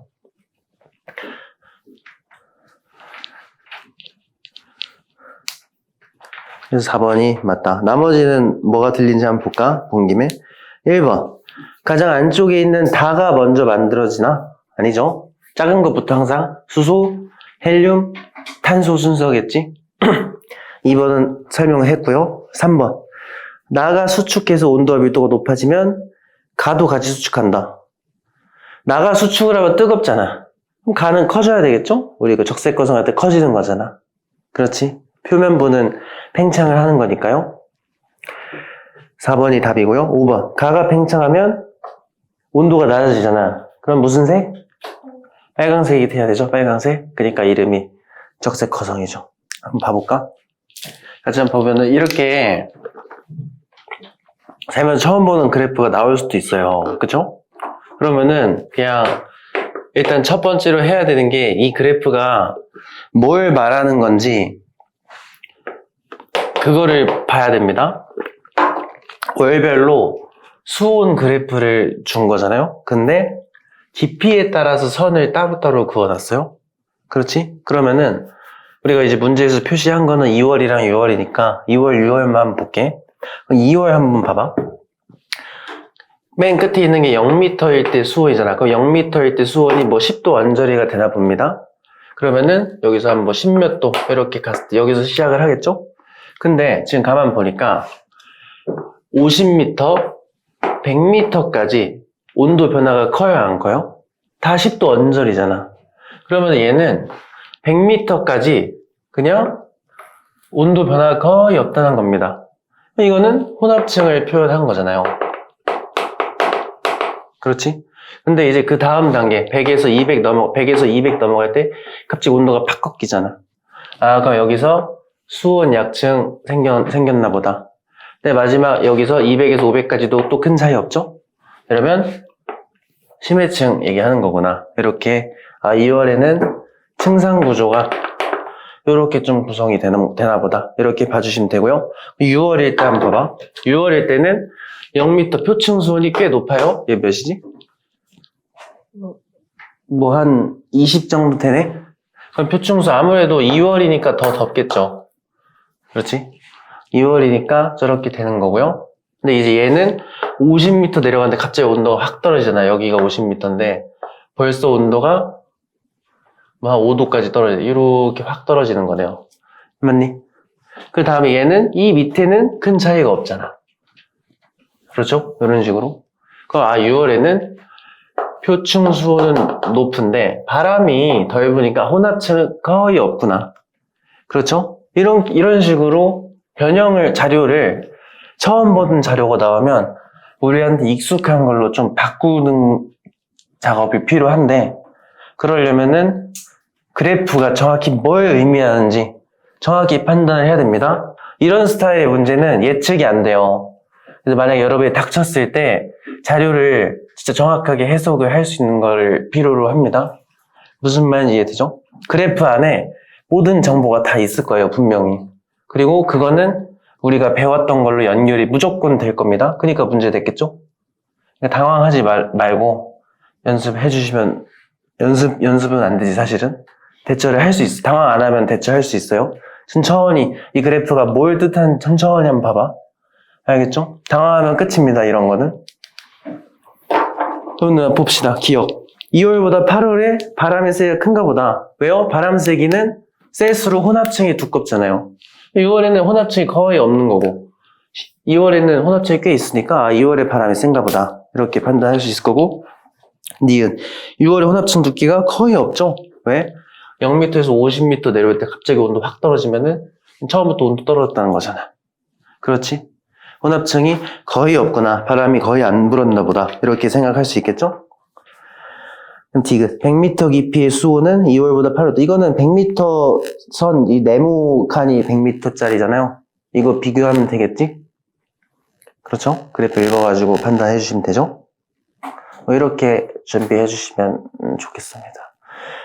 그래서 4번이 맞다. 나머지는 뭐가 틀린지 한번 볼까? 본 김에. 1번. 가장 안쪽에 있는 다가 먼저 만들어지나? 아니죠. 작은 것부터 항상 수소, 헬륨, 탄소 순서겠지? 2번은 설명을 했고요. 3번. 나가 수축해서 온도와 밀도가 높아지면 가도 같이 수축한다. 나가 수축을 하면 뜨겁잖아. 그럼 가는 커져야 되겠죠? 우리 그 적색거성할 때 커지는 거잖아. 그렇지? 표면부는 팽창을 하는 거니까요. 4번이 답이고요. 5번. 가가 팽창하면 온도가 낮아지잖아. 그럼 무슨 색? 빨강색이 돼야 되죠? 빨강색. 그러니까 이름이 적색거성이죠. 한번 봐볼까? 같이 한번 보면은 이렇게 살면서 처음 보는 그래프가 나올 수도 있어요. 그쵸? 그러면은 그냥 일단 첫 번째로 해야 되는 게 이 그래프가 뭘 말하는 건지 그거를 봐야 됩니다. 월별로 수온 그래프를 준 거잖아요. 근데 깊이에 따라서 선을 따로따로 그어놨어요. 그렇지? 그러면은 우리가 이제 문제에서 표시한 거는 2월이랑 6월이니까 2월, 6월만 볼게. 2월 한번 봐봐. 맨 끝에 있는 게 0m일 때 수온이잖아. 그럼 0m일 때 수온이 뭐 10도 언저리가 되나 봅니다. 그러면은 여기서 한 뭐 10몇 도 이렇게 갔을 때 여기서 시작을 하겠죠? 근데 지금 가만 보니까 50m, 100m까지 온도 변화가 커요, 안 커요? 다 10도 언저리잖아. 그러면 얘는 100m까지 그냥 온도 변화가 거의 없다는 겁니다. 이거는 혼합층을 표현한 거잖아요. 그렇지? 근데 이제 그 다음 단계 100에서 200 넘어갈 때 갑자기 온도가 팍 꺾이잖아. 아, 그럼 여기서 수온 약층 생겼나 보다. 근데 마지막 여기서 200에서 500까지도 또 큰 차이 없죠? 그러면 심해층 얘기하는 거구나. 이렇게 2월에는 층상 구조가 이렇게 좀 구성이 되나 보다. 이렇게 봐주시면 되고요. 6월일 때 한번 봐봐. 6월일 때는 0m 표층 수온이 꽤 높아요. 얘 몇이지? 뭐 한 20 정도 되네? 그럼 표층수 아무래도 2월이니까 더 덥겠죠. 그렇지? 2월이니까 저렇게 되는 거고요. 근데 이제 얘는 50m 내려가는데 갑자기 온도가 확 떨어지잖아요. 여기가 50m인데 벌써 온도가 뭐 한 5도까지 떨어져요. 이렇게 확 떨어지는 거네요. 맞니? 그 다음에 얘는 이 밑에는 큰 차이가 없잖아. 그렇죠? 이런 식으로. 그럼 6월에는 표층 수온은 높은데 바람이 덜 부니까 혼합층은 거의 없구나. 그렇죠? 이런 식으로 자료를 처음 보는 자료가 나오면 우리한테 익숙한 걸로 좀 바꾸는 작업이 필요한데 그러려면은 그래프가 정확히 뭘 의미하는지 정확히 판단을 해야 됩니다. 이런 스타일의 문제는 예측이 안 돼요. 그래서 만약에 여러분이 닥쳤을 때 자료를 진짜 정확하게 해석을 할 수 있는 걸 필요로 합니다. 무슨 말인지 이해되죠? 그래프 안에 모든 정보가 다 있을 거예요, 분명히. 그리고 그거는 우리가 배웠던 걸로 연결이 무조건 될 겁니다. 그러니까 문제 됐겠죠? 그러니까 당황하지 말고 연습해 주시면 연습은 안 되지, 사실은. 대처를 할 수 있어. 당황 안 하면 대처할 수 있어요. 천천히 이 그래프가 뭘 뜻하는지 천천히 한번 봐봐. 알겠죠? 당황하면 끝입니다, 이런 거는. 그럼 봅시다. 기억. 2월보다 8월에 바람의 세기가 큰가 보다. 왜요? 바람 세기는 셀수록 혼합층이 두껍잖아요. 6월에는 혼합층이 거의 없는 거고 2월에는 혼합층이 꽤 있으니까 2월에 바람이 센가 보다. 이렇게 판단할 수 있을 거고 니은 6월에 혼합층 두께가 거의 없죠. 왜? 0m에서 50m 내려올 때 갑자기 온도 확 떨어지면은 처음부터 온도 떨어졌다는 거잖아. 그렇지? 혼합층이 거의 없거나 바람이 거의 안 불었나 보다. 이렇게 생각할 수 있겠죠? 그럼 디귿. 100m 깊이의 수온은 2월보다 8월. 이거는 100m 선, 이 네모 칸이 100m짜리잖아요. 이거 비교하면 되겠지? 그렇죠? 그래프 읽어가지고 판단해 주시면 되죠? 이렇게 준비해 주시면 좋겠습니다.